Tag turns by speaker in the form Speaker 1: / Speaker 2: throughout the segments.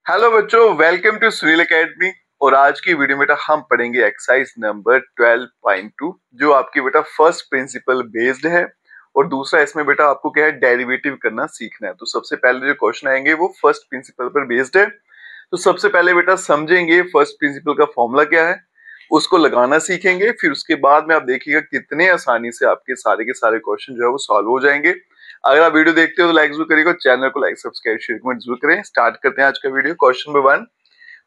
Speaker 1: Hello बच्चों, welcome to Sunil academy. और आज की वीडियो में बेटा हम पढ़ेंगे एक्सरसाइज नंबर 12.2 जो आपकी बेटा फर्स्ट प्रिंसिपल बेस्ड है। और दूसरा इसमें बेटा आपको क्या है, डेरिवेटिव करना सीखना है। तो सबसे पहले जो क्वेश्चन आएंगे वो फर्स्ट प्रिंसिपल पर बेस्ड है। तो सबसे पहले बेटा समझेंगे फर्स्ट प्रिंसिपल का फॉर्मूला क्या है, उसको लगाना सीखेंगे। फिर उसके बाद में आप देखिएगा कितने आसानी से आपके सारे के सारे क्वेश्चन जो है वो सॉल्व हो जाएंगे। अगर आप वीडियो देखते हो तो लाइक जरूर करिएगा, चैनल को लाइक सब्सक्राइब शेयर कमेंट जरूर करें। स्टार्ट करते हैं आज का video. Question number 1,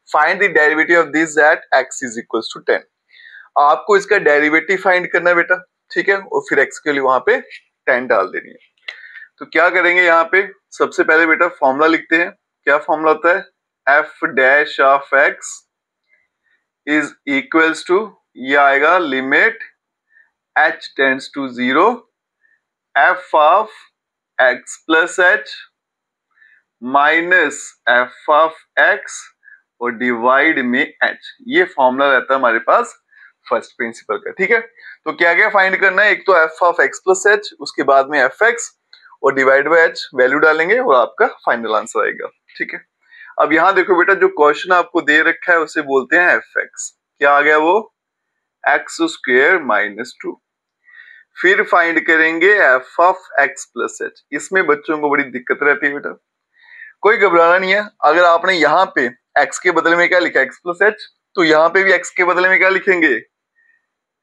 Speaker 1: find the derivative of this at x is equals to 10। आपको इसका डेरिवेटिव फाइंड करना है बेटा, ठीक है। और फिर x के लिए वहां पे 10 डाल देनी है। तो क्या करेंगे यहाँ पे, सबसे पहले बेटा फॉर्मूला लिखते हैं। क्या फॉर्मूला होता है, f dash of x is equals to, ये आएगा limit h tends to 0 f of x plus h minus f of x और डिवाइड में h। ये फॉर्मूला रहता है हमारे पास फर्स्ट प्रिंसिपल का, ठीक है। तो क्या क्या फाइंड करना है, एक तो F of x plus h, उसके बाद में एफ एक्स और डिवाइड बाय एच वैल्यू डालेंगे और आपका फाइनल आंसर आएगा, ठीक है। अब यहाँ देखो बेटा, जो क्वेश्चन आपको दे रखा है उसे बोलते हैं एफ एक्स। क्या आ गया वो, एक्स स्क्वायर माइनस 2। फिर फाइंड करेंगे F of x plus H. इसमें बच्चों को बड़ी दिक्कत रहती है बेटा, कोई घबराना नहीं है। अगर आपने यहाँ पे x के बदले में क्या लिखा, x प्लस एच, तो यहाँ पे भी x के बदले में क्या लिखेंगे,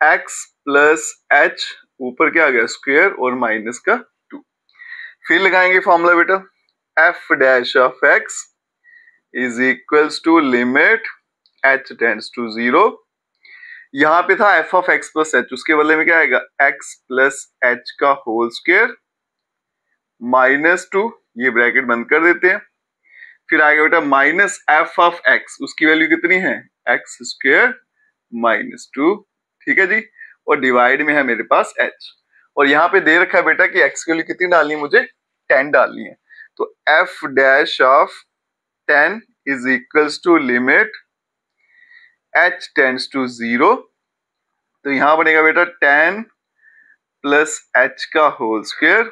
Speaker 1: x प्लस एच, ऊपर क्या आ गया स्क्वायर और माइनस का 2। फिर लगाएंगे फॉर्मूला बेटा, f dash of x is equals to limit h tends to 0। यहाँ पे था f of x plus h, उसके बदले में क्या आएगा, x प्लस एच का होल स्क्वायर माइनस 2, ये ब्रैकेट बंद कर देते हैं। फिर आएगा बेटा माइनस एफ ऑफ एक्स, उसकी वैल्यू कितनी है, एक्स स्क्वायर माइनस 2, ठीक है जी। और डिवाइड में है मेरे पास एच। और यहाँ पे दे रखा है बेटा कि एक्स की वैल्यू कितनी डालनी है, मुझे 10 डालनी है। तो f dash of 10 is equals to limit h tends to 0। तो यहाँ बनेगा बेटा 10 प्लस एच का होल स्क्वायर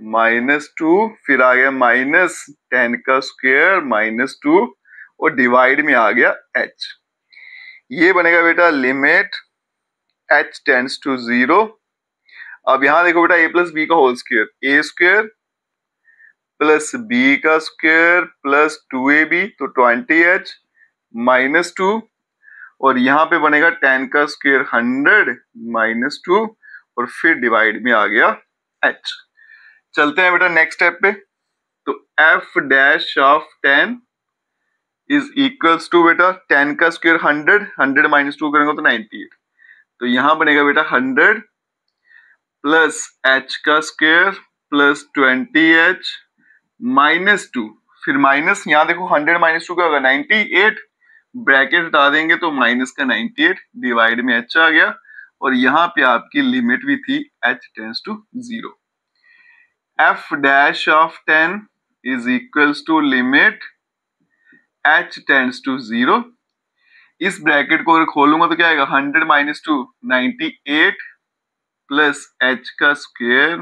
Speaker 1: माइनस 2, फिर आ गया माइनस 10 का स्क्वायर माइनस 2 और डिवाइड में आ गया h। ये बनेगा बेटा लिमिट h टेंड्स टू 0। अब यहां देखो बेटा a प्लस बी का whole square, a square plus b का स्क्वायर प्लस 2ab, तो 20h माइनस 2। और यहाँ पे बनेगा 10 का स्क्वायर 100 माइनस 2 और फिर डिवाइड में आ गया h। चलते हैं बेटा नेक्स्ट स्टेप पे। तो f dash of 10 is equals to बेटा 10 का स्क्वायर 100, 100 माइनस 2 करेंगे तो 98। तो यहां बनेगा बेटा 100 प्लस h का स्क्वायर प्लस 20h माइनस 2, फिर माइनस, यहां देखो 100 माइनस 2 क्या होगा 98, ब्रैकेट हटा देंगे तो माइनस का 98, डिवाइड में h आ गया। और यहाँ पे आपकी लिमिट भी थी h tends to 0। f dash of 10 is equals to limit h tends to 0। इस ब्रैकेट को अगर खोलूंगा तो क्या आएगा, 100 माइनस 2 98 प्लस h का स्क्वायर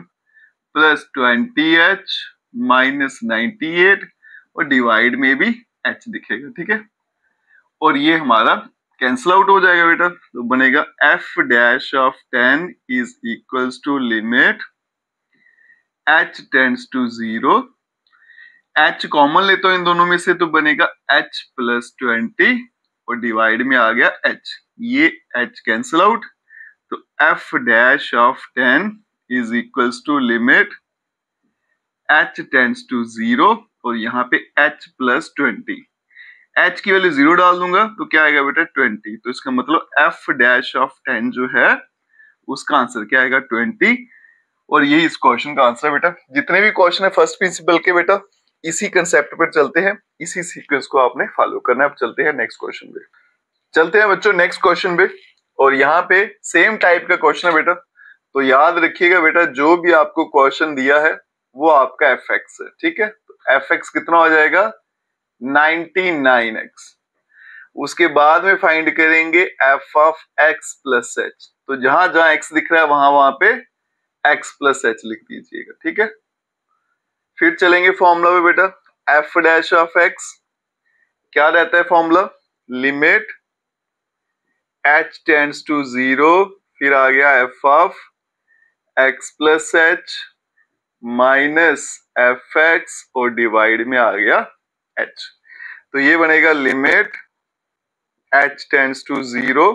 Speaker 1: प्लस 20h माइनस 98 और डिवाइड में भी h दिखेगा, ठीक है। और ये हमारा कैंसिल आउट हो जाएगा बेटा। तो बनेगा f dash of 10 is equals to limit h tends to 0। h common लेते हो इन दोनों में से तो बनेगा h प्लस 20 और डिवाइड में आ गया h, ये h कैंसिल आउट। तो f dash of 10 is equals to limit h tends to 0 और यहाँ पे h प्लस 20, h की वैल्यू 0 डाल दूंगा तो क्या आएगा बेटा 20। तो इसका मतलब f डैश ऑफ 10 जो है उसका आंसर क्या आएगा 20। और यही इस क्वेश्चन का आंसर है बेटा। जितने भी क्वेश्चन है फर्स्ट प्रिंसिपल के बेटा इसी कंसेप्ट पर चलते हैं, इसी सीक्वेंस को आपने फॉलो करना है। अब चलते हैं नेक्स्ट क्वेश्चन पे। चलते हैं बच्चों नेक्स्ट क्वेश्चन पे। और यहाँ पे सेम टाइप का क्वेश्चन है बेटा। तो याद रखिएगा बेटा, जो भी आपको क्वेश्चन दिया है वो आपका एफ एक्स है, ठीक है। तो एफ एक्स कितना हो जाएगा 99x। उसके बाद में फाइंड करेंगे F of x plus h. तो जहां जहां एक्स दिख रहा है वहां वहां पे x प्लस एच लिख दीजिएगा, ठीक है। फिर चलेंगे फॉर्मूला पे बेटा, f डैश ऑफ x क्या रहता है formula, limit h tends to 0, फिर आ गया f of x plus h minus f x और डिवाइड में आ गया h। तो ये बनेगा limit h tends to 0,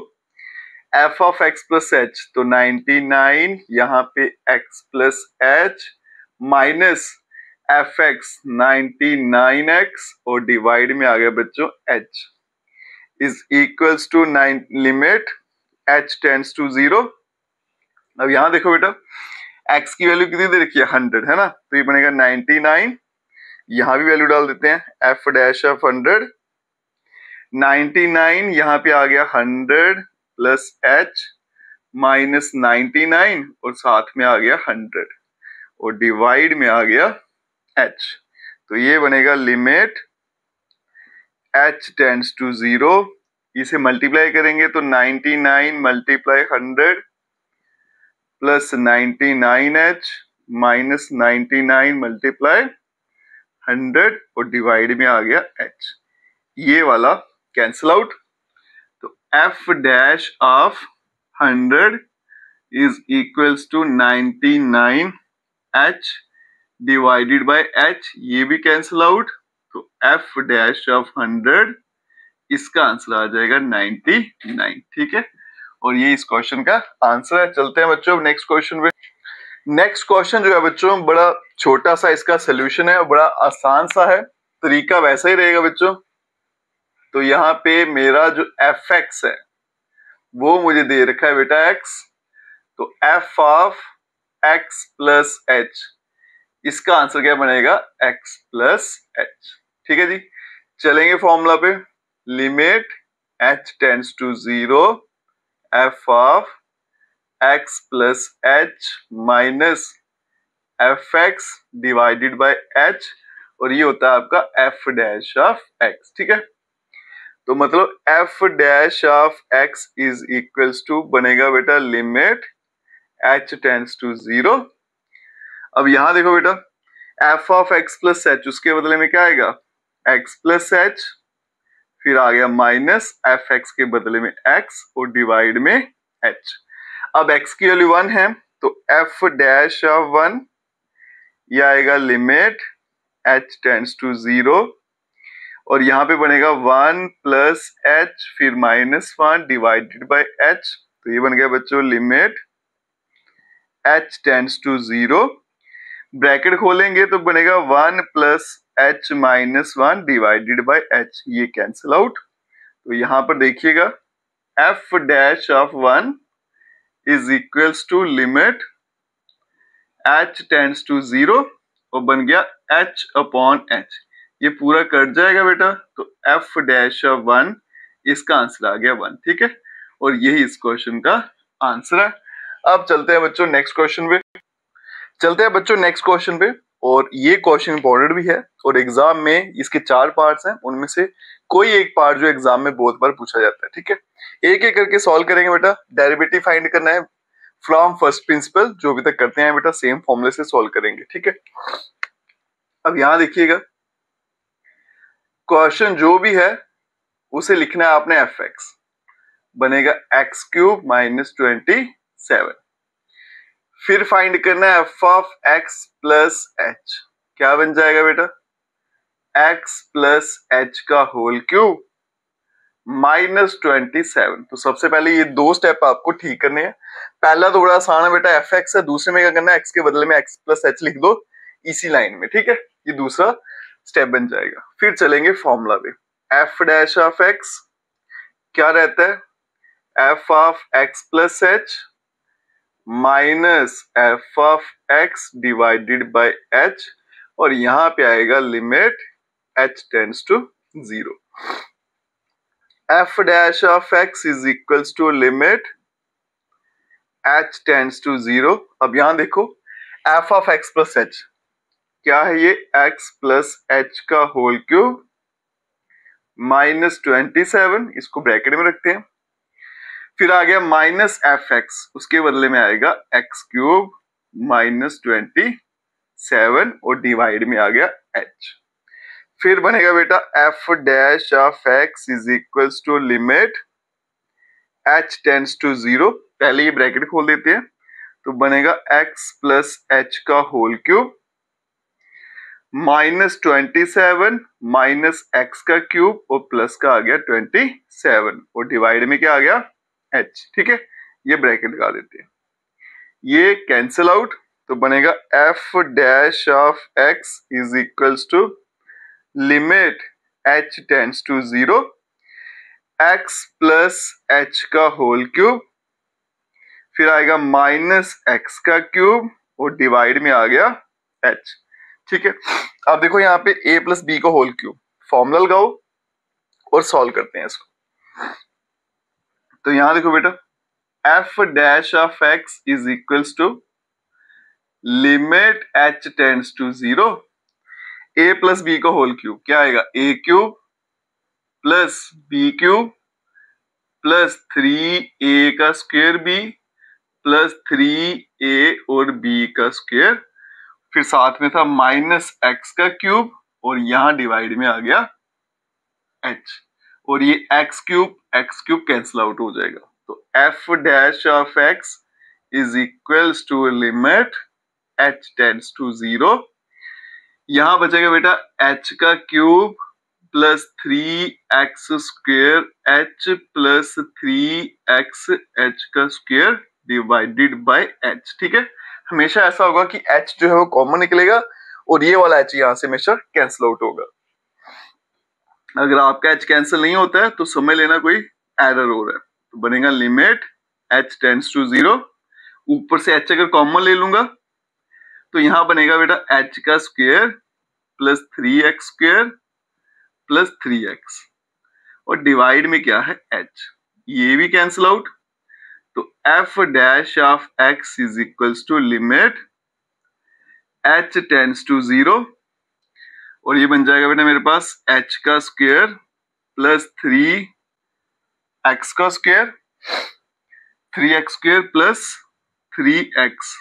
Speaker 1: f of x plus h तो 99, यहाँ पे x plus h minus f x 99x और डिवाइड में आ गया बच्चों h is equals to 9 limit h tends to 0। अब यहां देखो बेटा x की वैल्यू कितनी दे रखी है 100 है ना, तो ये बनेगा 99, यहां भी वैल्यू डाल देते हैं f डैश ऑफ 100, 99 यहाँ पे आ गया 100 प्लस h माइनस 99 और साथ में आ गया 100 और डिवाइड में आ गया h। तो ये बनेगा लिमिट h टेंड्स टू 0, इसे मल्टीप्लाई करेंगे तो 99 multiply 100 plus 99h minus 99 multiply 100 और डिवाइड में आ गया h, ये वाला कैंसिल आउट। तो f dash of 100 is equals to 99h divided by h, ये भी कैंसिल आउट। तो f डैश ऑफ 100 इसका आंसर आ जाएगा 99, ठीक है, और ये इस क्वेश्चन का आंसर है। चलते हैं बच्चों नेक्स्ट क्वेश्चन पे। नेक्स्ट क्वेश्चन जो है बच्चों बड़ा छोटा सा इसका सोल्यूशन है, बड़ा आसान सा है, तरीका वैसा ही रहेगा बच्चों। तो यहाँ पे मेरा जो एफ एक्स है वो मुझे दे रखा है बेटा x, तो f of x plus H, इसका आंसर क्या बनेगा x प्लस एच, ठीक है जी। चलेंगे फॉर्मूला पे, limit h tends to 0 f of x plus h minus f x divided by h, और ये होता है आपका f डैश ऑफ x, ठीक है। तो मतलब f dash of x is equals to बनेगा बेटा लिमिट h टेंड्स टू 0। अब यहां देखो बेटा f of x plus h, उसके बदले में क्या आएगा x प्लस एच, फिर आ गया माइनस एफ एक्स के बदले में x और डिवाइड में h। अब x की वैल्यू 1 है तो f डैश ऑफ 1 ये आएगा लिमिट h टेंड्स टू 0, और यहाँ पे बनेगा 1 प्लस h फिर माइनस 1 डिवाइडेड बाय h, तो ये बन गया बच्चों limit h tends to 0, bracket खोलेंगे तो बनेगा 1 plus h minus 1 divided by h, ये कैंसिल आउट। तो यहाँ पर देखिएगा f dash of 1 is equals to limit h tends to 0 और बन गया h अपॉन h, ये पूरा कट जाएगा बेटा, तो f डैश ऑफ 1 इसका आंसर आ गया 1, ठीक है, और यही इस क्वेश्चन का आंसर है। अब चलते हैं बच्चों नेक्स्ट क्वेश्चन पे, और ये क्वेश्चन इंपॉर्टेंट भी है और एग्जाम में इसके 4 पार्ट्स हैं, उनमें से कोई एक पार्ट जो एग्जाम में बहुत बार पूछा जाता है, ठीक है। एक एक करके सॉल्व करेंगे बेटा, डेरिवेटिव फाइंड करना है फ्रॉम फर्स्ट प्रिंसिपल, जो अभी तक करते हैं बेटा सेम फॉर्मूले से सॉल्व करेंगे, ठीक है। अब यहां देखिएगा क्वेश्चन जो भी है उसे लिखना है आपने एफ एक्स, बनेगा एक्स क्यूब माइनस 27, फिर फाइंड करना है f of x plus H, क्या बन जाएगा बेटा एक्स प्लस एच का होल क्यूब माइनस 27। तो सबसे पहले ये 2 स्टेप आपको ठीक करने हैं। पहला तो बड़ा आसान है बेटा, एफ एक्स है, दूसरे में क्या करना है एक्स के बदले में एक्स प्लस एच लिख दो इसी लाइन में, ठीक है, ये दूसरा स्टेप बन जाएगा। फिर चलेंगे फॉर्मूला पे, एफ डैश ऑफ एक्स क्या रहता है f of x plus h minus f of x divided by h, और यहां पे आएगा limit h tends to 0, f dash of x is equals to limit h tends to 0। अब यहां देखो f of x plus h क्या है, ये x प्लस h का होल क्यूब माइनस 27, इसको ब्रैकेट में रखते हैं, फिर आ गया माइनस एफ एक्स, उसके बदले में आएगा एक्स क्यूब माइनस 27 और डिवाइड में आ गया h। फिर बनेगा बेटा f dash of x is equals to limit h tends to 0, पहले ये ब्रैकेट खोल देते हैं, तो बनेगा एक्स प्लस एच का होल क्यूब -27 माइनस एक्स का क्यूब और प्लस का आ गया 27 और डिवाइड में क्या आ गया h। ठीक है, ये ब्रैकेट लगा देते हैं, ये कैंसिल आउट, तो बनेगा f dash of x is equals to limit h tends to 0 x plus h का होल क्यूब, फिर आएगा माइनस x का क्यूब और डिवाइड में आ गया h। ठीक है, अब देखो यहाँ पे a प्लस बी का होल क्यूब, फॉर्मूला लगाओ और सॉल्व करते हैं इसको। तो यहां देखो बेटा f dash of x is equals to limit h tends to 0 a plus b का होल क्यूब, क्या आएगा a cube plus b cube plus 3a का स्क्वायर b प्लस 3a और b का स्क्वायर, फिर साथ में था माइनस एक्स का क्यूब और यहां डिवाइड में आ गया h, और ये x क्यूब कैंसिल आउट हो जाएगा, तो f dash of x is equals to limit h tends to 0, यहां बचेगा बेटा h का cube plus 3x square h plus 3x h का स्क्वायर डिवाइडेड बाय h। ठीक है, हमेशा ऐसा होगा कि h जो है वो कॉमन निकलेगा और ये वाला h यहां से हमेशा कैंसिल आउट होगा। अगर आपका h कैंसिल नहीं होता है तो समझ लेना कोई एरर हो रहा है, तो बनेगा लिमिट h टेंड्स टू 0, ऊपर से h अगर कॉमन ले लूंगा तो यहां बनेगा बेटा h का square plus 3x square plus 3x और डिवाइड में क्या है h, ये भी कैंसिल आउट, तो f dash of x is equals to limit h tends to 0 और ये बन जाएगा बेटा मेरे पास h का स्क्वायर प्लस 3x का square 3x square plus 3x।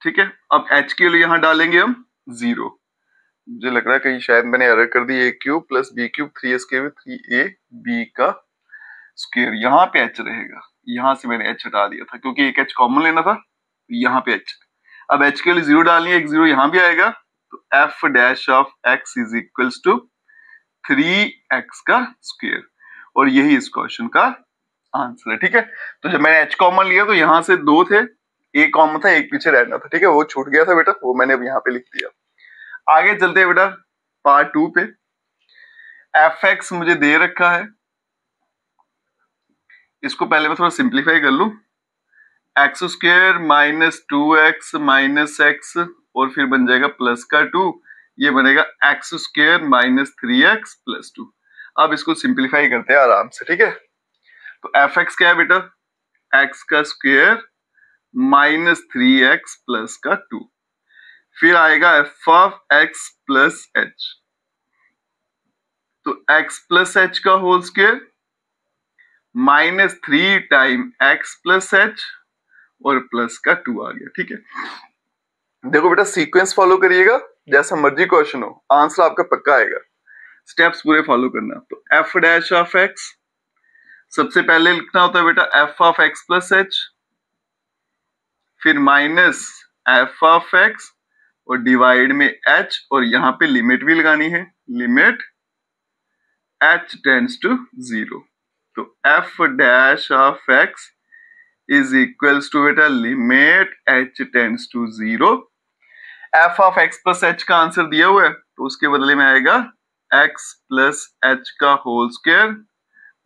Speaker 1: ठीक है, अब h के लिए यहां डालेंगे हम 0, मुझे लग रहा है कहीं शायद मैंने एरर कर दी, a cube plus b cube 3a square 3ab का स्क्वायर, यहाँ पे h रहेगा, यहाँ से मैंने h हटा दिया था क्योंकि एक h कॉमन लेना था, यहाँ पे h, अब h के लिए 0 डालिए, एक 0 यहाँ भी आएगा, तो f dash of x is equals to 3x का स्क्वायर और यही इस क्वेश्चन का आंसर है। ठीक है, तो जब मैंने h कॉमन लिया तो यहाँ से 2 थे, a कॉमन था, एक पीछे रहना था। ठीक है, वो छूट गया था बेटा, वो मैंने अब यहाँ पे लिख दिया। आगे चलते हैं बेटा पार्ट 2 पे। fx मुझे दे रखा है, इसको पहले मैं थोड़ा सिंप्लीफाई कर लूं, x square minus 2x minus x और फिर बन जाएगा प्लस का 2, ये बनेगा x square minus 3x plus 2। अब इसको सिंप्लीफाई करते हैं आराम से। ठीक है, तो fx क्या है बेटा, x का स्क्वायर माइनस 3x प्लस का 2, फिर आएगा f of x plus h, तो x प्लस h का whole square minus 3 time x plus h और प्लस का 2 आ गया। ठीक है, देखो बेटा सीक्वेंस फॉलो करिएगा, जैसा मर्जी क्वेश्चन हो आंसर आपका पक्का आएगा, स्टेप्स पूरे फॉलो करना। तो f डैश ऑफ x सबसे पहले लिखना होता है बेटा f of x plus h, फिर माइनस f ऑफ x और डिवाइड में h और यहां पे लिमिट भी लगानी है, लिमिट h टेंड्स टू 0, तो f dash of x is equals to बेटा limit h tends to 0, f of x plus h का आंसर दिया हुआ है तो उसके बदले में आएगा x प्लस h का whole square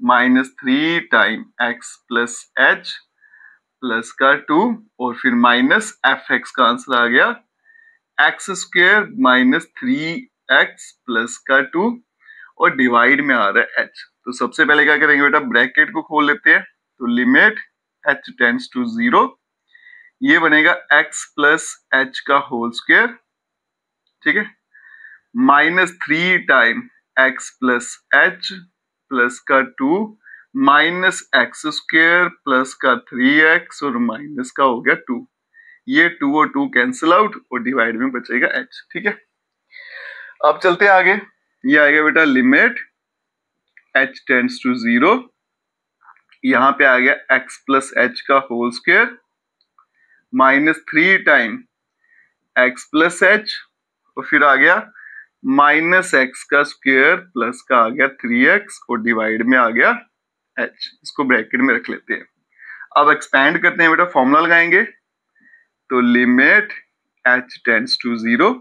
Speaker 1: minus 3 time x plus h plus का 2 और फिर माइनस fx का आंसर आ गया x square minus 3x plus का 2 और डिवाइड में आ रहा है h। तो सबसे पहले क्या करेंगे बेटा, ब्रैकेट को खोल लेते हैं, तो लिमिट h टेंड्स टू 0, ये बनेगा x प्लस h का होल स्क्वायर, ठीक है, minus 3 time x plus h plus का 2 माइनस एक्स स्क्वायर प्लस का 3x और माइनस का हो गया 2, ये 2 और 2 कैंसिल आउट और डिवाइड में बचेगा h। ठीक है, अब चलते हैं आगे, ये आएगा बेटा लिमिट h टेंड्स टू 0, यहाँ पे आ गया x प्लस एच का whole square -3 time x plus h, और फिर आ गया -x का स्क्वायर प्लस का आ गया 3x, और डिवाइड में आ गया h। इसको ब्रैकेट में रख लेते हैं। अब एक्सपैंड करते हैं बेटा, फॉर्मूला लगाएंगे, तो limit h tends to 0,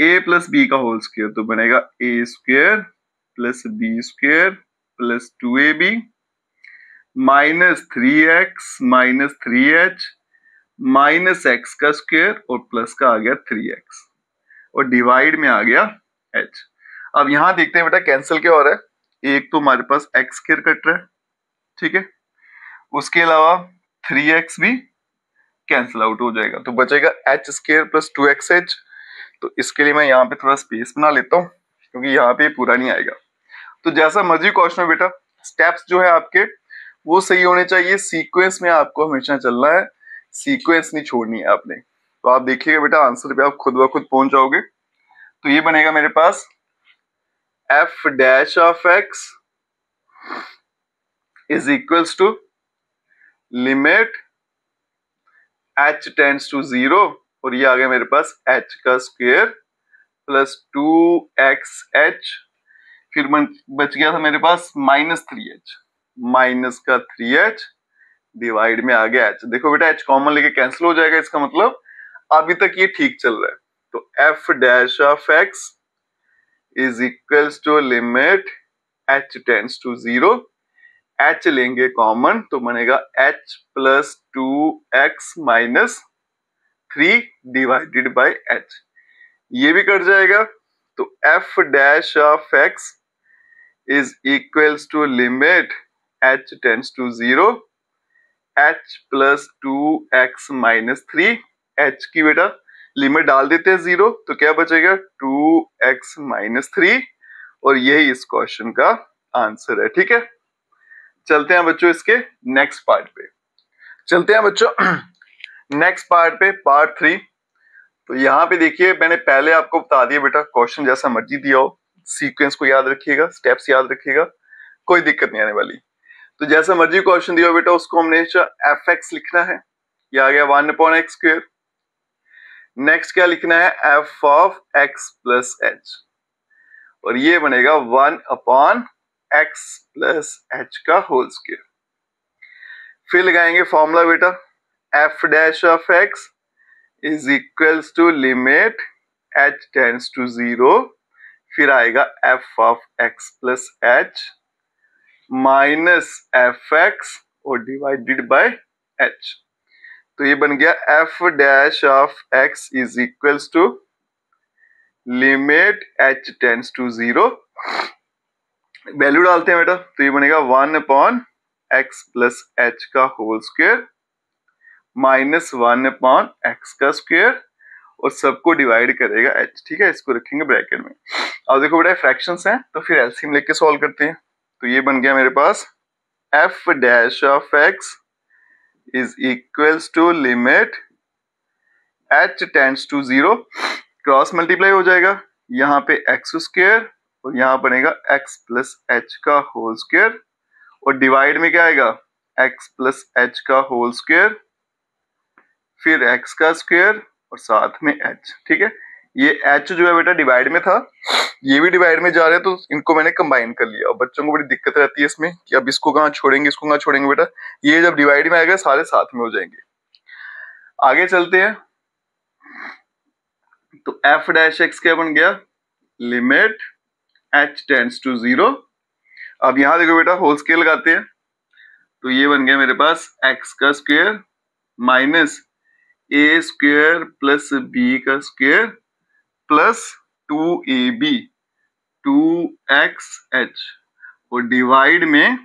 Speaker 1: a plus b का होल स्क्वायर, तो बनेगा a square plus b square plus 2ab -3x minus 3h minus x का स्क्वायर और प्लस का आ गया 3x, और डिवाइड में आ गया h। अब यहां देखते हैं बेटा कैंसिल क्या हो रहा है, एक तो हमारे पास x स्क्वायर कट रहा है, ठीक है, उसके अलावा 3x भी कैंसिल आउट हो जाएगा, तो बचेगा h स्क्वायर प्लस 2xh। तो इसके लिए मैं यहाँ पे थोड़ा स्पेस बना लेता हूँ, क्योंकि यहाँ पे पूरा नहीं आएगा। तो जैसा मर्जी क्वेश्चन में बेटा, स्टेप्स जो है आपके वो सही होने चाहिए, सीक्वेंस में आपको हमेशा चलना है, सीक्वेंस नहीं छोड़नी है आपने। तो आप देखिएगा बेटा, आंसर पे आप खुद ब खुद पहुंच जाओगे। तो ये बनेगा मेरे पास f dash of x is equals to limit h tends to 0, और ये आ गया मेरे पास h का स्क्वायर प्लस 2xh, फिर बच गया था मेरे पास -3h, माइनस का 3h, डिवाइड में आ गया h। देखो बेटा h कॉमन लेके कैंसिल हो जाएगा, इसका मतलब अभी तक ये ठीक चल रहा है। तो f dash of x is equals to limit h tends to 0, h लेंगे कॉमन, तो बनेगा h plus 2x minus 3 divided by h, ये भी कट जाएगा। तो f dash of x is equals to limit h tends to 0, h plus 2x minus 3, h की बेटा लिमिट डाल देते हैं 0, तो क्या बचेगा 2x माइनस 3, और यही इस क्वेश्चन का आंसर है। ठीक है, चलते हैं बच्चों इसके नेक्स्ट पार्ट पे, चलते हैं बच्चों नेक्स्ट पार्ट पे, पार्ट 3। तो यहाँ पे देखिए, मैंने पहले आपको बता दिया बेटा, क्वेश्चन जैसा मर्जी दिया हो, सीक्वेंस को याद रखिएगा, स्टेप्स याद रखिएगा, कोई दिक्कत नहीं आने वाली। तो जैसा मर्जी क्वेश्चन दिया हो बेटा, उसको हमने fx लिखना है, ये आ गया 1/x स्क्वायर। नेक्स्ट क्या लिखना है, f of x plus h, और ये बनेगा 1/x प्लस h का होल स्क्वायर। फिर लगाएंगे फॉर्मूला बेटा, f dash of x is equals to limit h tends to 0, फिर आएगा f of x plus h minus fx और डिवाइडेड बाय h। तो ये बन गया f dash of x is equals to limit h tends to 0, value डालते हैं बेटा, तो ये बनेगा 1/x प्लस h का होल स्क्वायर माइनस 1/x का स्क्वायर, और सबको डिवाइड करेगा h। ठीक है, इसको रखेंगे ब्रैकेट में। अब देखो बेटा फ्रैक्शंस हैं, तो फिर एलसीएम लेके सॉल्व करते हैं। तो ये बन गया मेरे पास f dash of x is equals to limit h tends to 0, cross multiply हो जाएगा, यहाँ पे x स्क्वायर और यहाँ बनेगा x प्लस h का होल स्क्वायर, और डिवाइड में क्या आएगा x प्लस h का होल स्क्वायर, फिर x का स्क्वायर और साथ में h। ठीक है, ये h जो है बेटा डिवाइड में था, ये भी डिवाइड में जा रहे हैं, तो इनको मैंने कंबाइन कर लिया। बच्चों को बड़ी दिक्कत रहती है इसमें कि अब इसको कहाँ छोड़ेंगे, इसको कहाँ छोड़ेंगे बेटा, ये जब डिवाइड में आएगा सारे साथ में हो जाएंगे। आगे चलते हैं, तो f डैश x क्या बन गया, लिमिट h टेंड्स टू 0। अब यहां देखो बेटा होल स्क्वायर लगाते हैं, तो ये बन गया मेरे पास x का square minus a square plus b का स्क्वायर प्लस 2ab 2xh, और डिवाइड में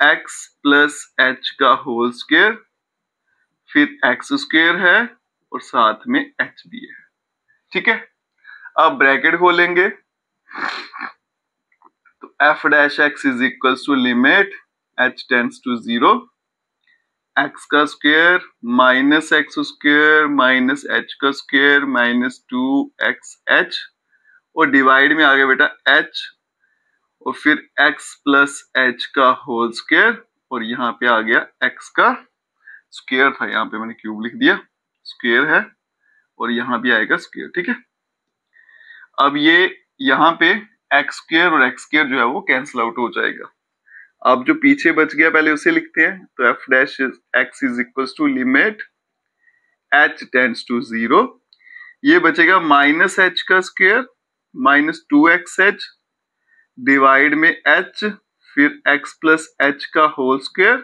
Speaker 1: x प्लस h का होल स्क्वायर, फिर x स्क्वायर है और साथ में h भी है। ठीक है, अब ब्रैकेट खोलेंगे, तो f dash x is equals to limit h tends to 0, x का square minus x square minus h का स्क्वायर माइनस 2xh, और डिवाइड में आ गया बेटा h और फिर x प्लस एच का होल स्क्वायर और यहाँ पे आ गया x का स्क्वायर था, यहाँ पे मैंने क्यूब लिख दिया, स्क्वायर है और यहाँ भी आएगा स्क्वायर। ठीक है, अब ये यहाँ पे एक्स स्क्वायर और एक्स स्क्वायर जो है वो कैंसिल आउट हो जाएगा। अब जो पीछे बच गया पहले उसे लिखते हैं, तो f dash x is equals to limit h tends to 0, ये बचेगा माइनस एच का स्क्वायर माइनस 2xh डिवाइड में h फिर x प्लस एच का होल स्क्वायर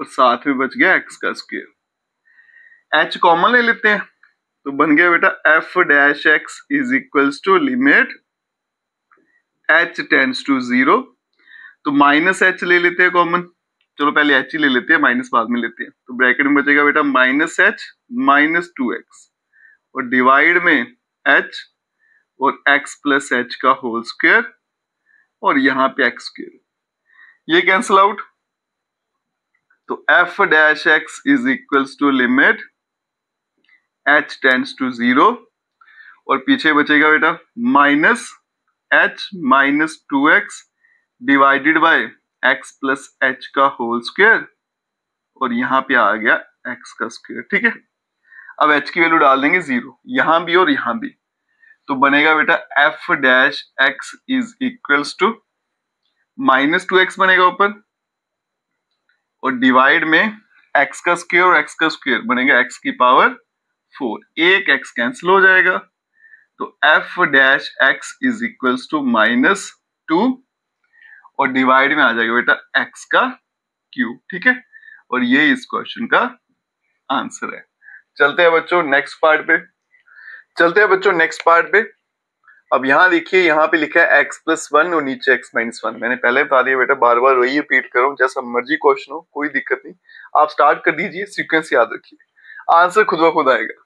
Speaker 1: और साथ में बच गया x का स्क्वायर। h कॉमन ले लेते हैं तो बन गया बेटा f dash x is equals to limit h tends to 0, तो माइनस h ले लेते हैं कॉमन, चलो पहले h ही ले लेते हैं, माइनस बाद में लेते हैं, तो ब्रैकेट में बचेगा बेटा माइनस h माइनस 2x और डिवाइड में h और x प्लस एच का होल स्क्वायर और यहाँ पे x स्क्वायर, ये कैंसिल आउट, तो f dash x is equals to limit h tends to 0 और पीछे बचेगा बेटा minus h minus 2x divided by x plus h का होल स्क्वायर और यहाँ पे आ गया x का स्क्वायर। ठीक है, अब h की वैल्यू डाल देंगे 0 यहाँ भी और यहाँ भी, तो बनेगा बेटा f dash x is equals to minus 2x बनेगा ऊपर और डिवाइड में x का स्क्वायर और x का स्क्वायर बनेगा x की पावर 4, एक x कैंसिल हो जाएगा, तो f dash x is equals to minus 2 और डिवाइड में आ जाएगा बेटा x का क्यूब। ठीक है, और ये इस क्वेश्चन का आंसर है। चलते हैं बच्चों नेक्स्ट पार्ट पे, अब यहाँ देखिए, यहाँ पे लिखा है x प्लस 1 और नीचे x माइनस 1। मैंने पहले बता दिया बेटा, बार बार वही रिपीट करूँ, जैसा मर्जी क्वेश्चन हो कोई दिक्कत नहीं, आप स्टार्ट कर दीजिए, सीक्वेंस याद रखिए, आंसर खुद ब खुद आएगा।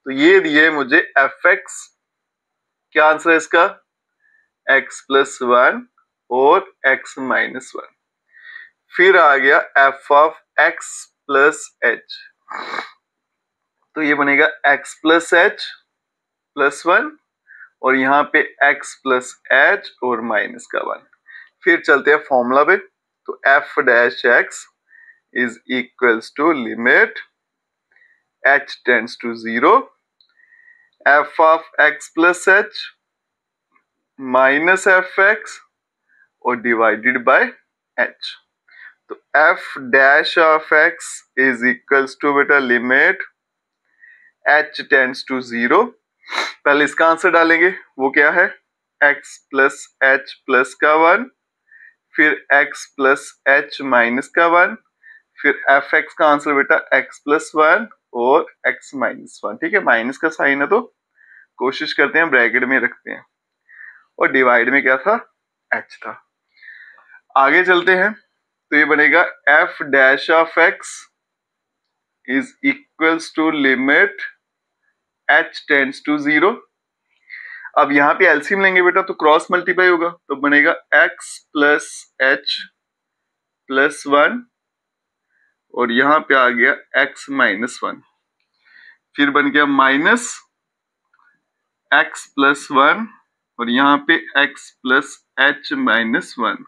Speaker 1: तो ये दिए मुझे एफ एक्स, क्या आंसर है इसका, x प्लस 1 और x माइनस 1, फिर आ गया F of x plus h, तो ये बनेगा x प्लस एच प्लस 1 और यहाँ पे x प्लस एच और माइनस का 1। फिर चलते हैं फॉर्मूला पे, तो f dash x is equals to limit h tends to 0 f of x plus h minus f x और डिवाइडेड बाय h, तो f dash of x is equals to बेटा लिमिट h टेंड्स टू 0, पहले इसका answer डालेंगे, वो क्या है x plus H plus का 1 फिर x प्लस एच माइनस का 1, फिर एफ एक्स का आंसर बेटा x प्लस 1 और x माइनस 1। ठीक है, माइनस का साइन है तो कोशिश करते हैं ब्रैकेट में रखते हैं, और डिवाइड में क्या था h था। आगे चलते हैं, तो ये बनेगा f dash of x is equals to limit h tends to 0, अब यहाँ पे एलसीएम लेंगे बेटा तो क्रॉस मल्टीप्लाई होगा, तो बनेगा x प्लस एच प्लस 1 और यहाँ पे आ गया x माइनस 1, फिर बन गया माइनस x प्लस 1 और यहाँ पे x प्लस एच माइनस 1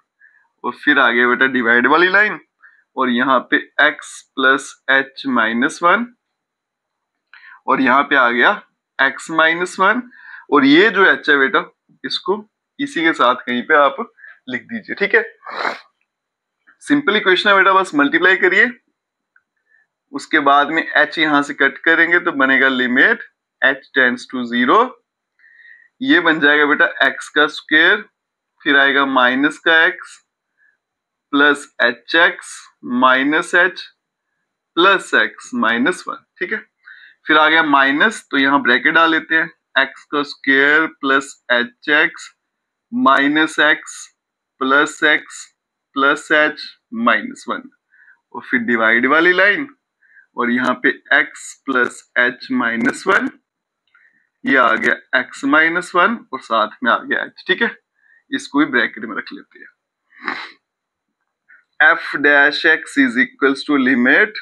Speaker 1: और फिर आ गया बेटा डिवाइड वाली लाइन और यहाँ पे x प्लस एच माइनस 1 और यहाँ पे आ गया x माइनस 1 और ये जो h है बेटा इसको इसी के साथ कहीं पे आप लिख दीजिए। ठीक है, सिंपल इक्वेशन है बेटा, बस मल्टीप्लाई करिए, उसके बाद में h यहां से कट करेंगे तो बनेगा लिमिट h टेंड्स टू 0, ये बन जाएगा बेटा x का स्क्वायर फिर आएगा माइनस का x plus h x minus h plus x minus 1। ठीक है, फिर आ गया माइनस, तो यहाँ ब्रैकेट डाल लेते हैं, x का square plus h x minus x plus x plus h minus 1 और फिर डिवाइड वाली लाइन और यहाँ पे x प्लस एच माइनस 1, ये आ गया x माइनस 1 और साथ में आ गया h। ठीक है, इसको भी ब्रैकेट में रख लेते हैं, f dash x is equals to limit,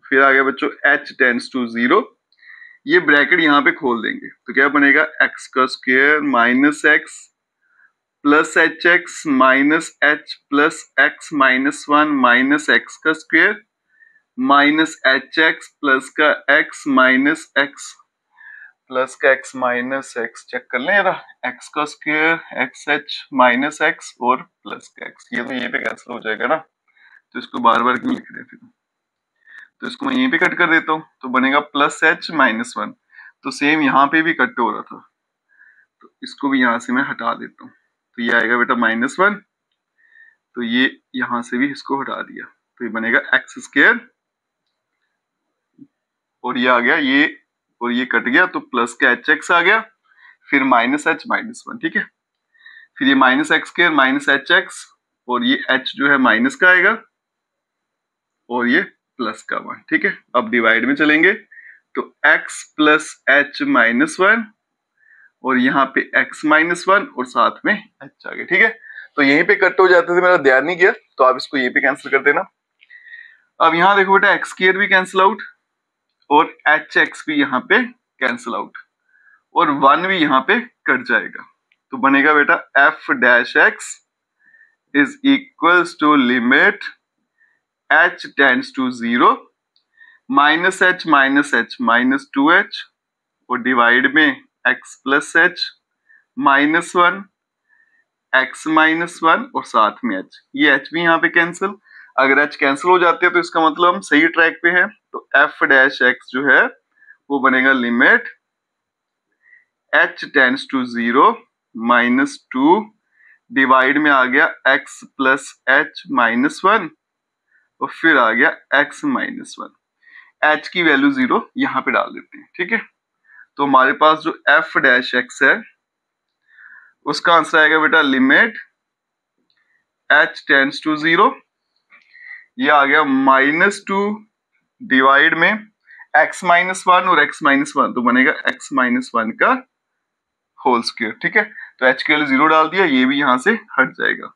Speaker 1: फिर आ गया बच्चों h टेंड्स टू 0, ये ब्रैकेट यहाँ पे खोल देंगे तो क्या बनेगा x का square minus x plus h x minus h plus x minus one minus x का square minus h x plus का एक्स माइनस एक्स प्लस का एक्स माइनस एक्स चेक कर लें जरा, एक्स का square x h minus x और plus का x, ये तो यहीं पे कैंसिल हो जाएगा ना, तो इसको बार बार क्यों लिख रहे हैं फिर, तो इसको मैं यहीं पे कट कर देता हूँ तो बनेगा प्लस एच माइनस वन, तो सेम यहाँ पे भी कट हो रहा था तो इसको भी यहाँ से मैं हटा देता हूँ, तो ये आएगा बेटा माइनस वन, तो ये यहाँ से भी इसको हटा दिया तो ये बनेगा एक्स स्क्वायर और ये आ गया ये और ये कट गया तो प्लस का एच एक्स आ गया, फिर माइनस एच माइनस वन, ठीक है, फिर ये minus x square minus h x और ये एच जो है माइनस का आएगा और ये प्लस का वन, ठीक है। अब डिवाइड में चलेंगे तो x plus h minus one और यहाँ पे x माइनस वन और साथ में h आ गया, ठीक है। तो यहीं पे कट हो जाते थे, मेरा ध्यान नहीं किया तो आप इसको यहीं पे कैंसिल कर देना। अब यहाँ देखो बेटा एक्स स्क्वायर भी कैंसिल आउट और एच एक्स भी यहाँ पे कैंसिल आउट और वन भी यहाँ पे कट जाएगा, तो बनेगा बेटा f dash x is equals to limit h tends to 0 minus h minus 2h और डिवाइड में x plus h minus one x minus one और साथ में h, ये h भी यहाँ पे कैंसिल, अगर h कैंसिल हो जाते हैं तो इसका मतलब हम सही ट्रैक पे हैं, तो f डैश x जो है वो बनेगा limit h tends to 0 minus 2 divide में आ गया x plus h minus one और फिर आ गया x माइनस वन, h की वैल्यू 0 यहाँ पे डाल देते हैं, ठीक है। तो हमारे पास जो f डैश x है उसका आंसर आएगा बेटा लिमिट h टेंड्स टू 0, ये आ गया माइनस 2 डिवाइड में x माइनस वन और x माइनस वन, तो बनेगा x माइनस वन का होल स्क्वायर, ठीक है। तो h की वैल्यू 0 डाल दिया, ये भी यहाँ से हट जाएगा,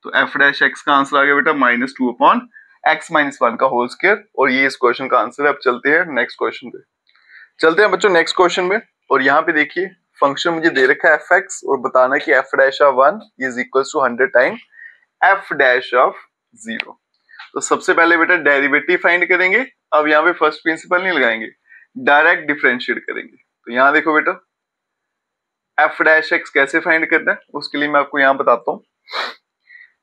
Speaker 1: तो f डैश x का आंसर आ गया बेटा minus 2 upon x minus one का होल स्क्वायर, और ये इस क्वेश्चन का आंसर है। अब चलते हैं नेक्स्ट क्वेश्चन पे, चलते हैं बच्चों नेक्स्ट क्वेश्चन में, और यहाँ पे देखिए फंक्शन मुझे दे रखा है fx और बताना है कि f dash of 1 is equals to 100 time f dash of 0। तो सबसे पहले बेटा डेरिवेटिव फाइंड करेंगे, अब यहाँ पे फर्स्ट प्रिंसिपल नहीं लगाएंगे, डायरेक्ट डिफरेंशिएट करेंगे। तो यहाँ देखो बेटा f डैश x कैसे फाइंड करना है, उसके लिए मैं आपको यहाँ बताता हूँ।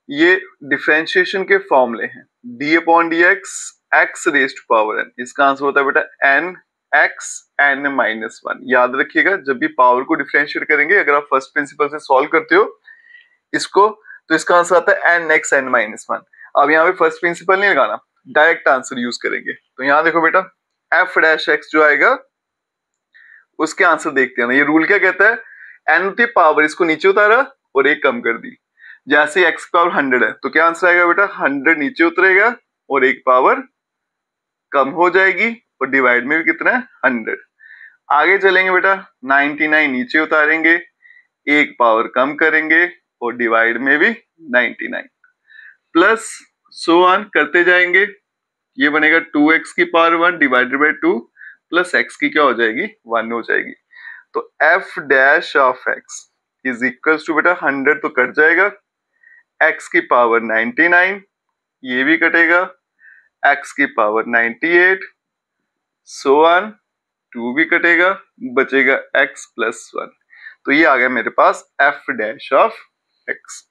Speaker 1: ये डिफरेंशिएशन के फॉर्मूले हैं, d upon d x x raised to power n, इसका आंसर होता है बेटा n x n minus one. याद रखिएगा जब भी पावर को डिफरेंशिएट करेंगे, अगर आप फर्स्ट प्रिंसिपल से सॉल्व करते हो इसको, तो इसका आंसर आता है n x n minus one. अब यहाँ पे फर्स्ट प्रिंसिपल नहीं लगाना, डायरेक्ट आंसर यूज करेंगे। तो यहाँ देखो बेटा f डैश x जो आएगा उसके आंसर देखते हैं ना, ये रूल क्या कहता है, n की पावर इसको नीचे उतारा और एक कम कर दी, जैसे x की पावर 100 है तो क्या आंसर आएगा बेटा 100 नीचे उतरेगा और एक पावर कम हो जाएगी और डिवाइड में भी कितना है 100। आगे चलेंगे बेटा 99 नीचे उतारेंगे, एक पावर कम करेंगे और डिवाइड में भी 99 प्लस सो ऑन करते जाएंगे, ये बनेगा 2x की power 1 divided by 2 plus x की क्या हो जाएगी 1 हो जाएगी। तो f dash of x is equals to बेटा 100 तो कट जाएगा, x की पावर 99 ये भी कटेगा, x की पावर 98 सो ऑन 2 भी कटेगा, बचेगा x प्लस 1। तो ये आ गया मेरे पास f डैश ऑफ x।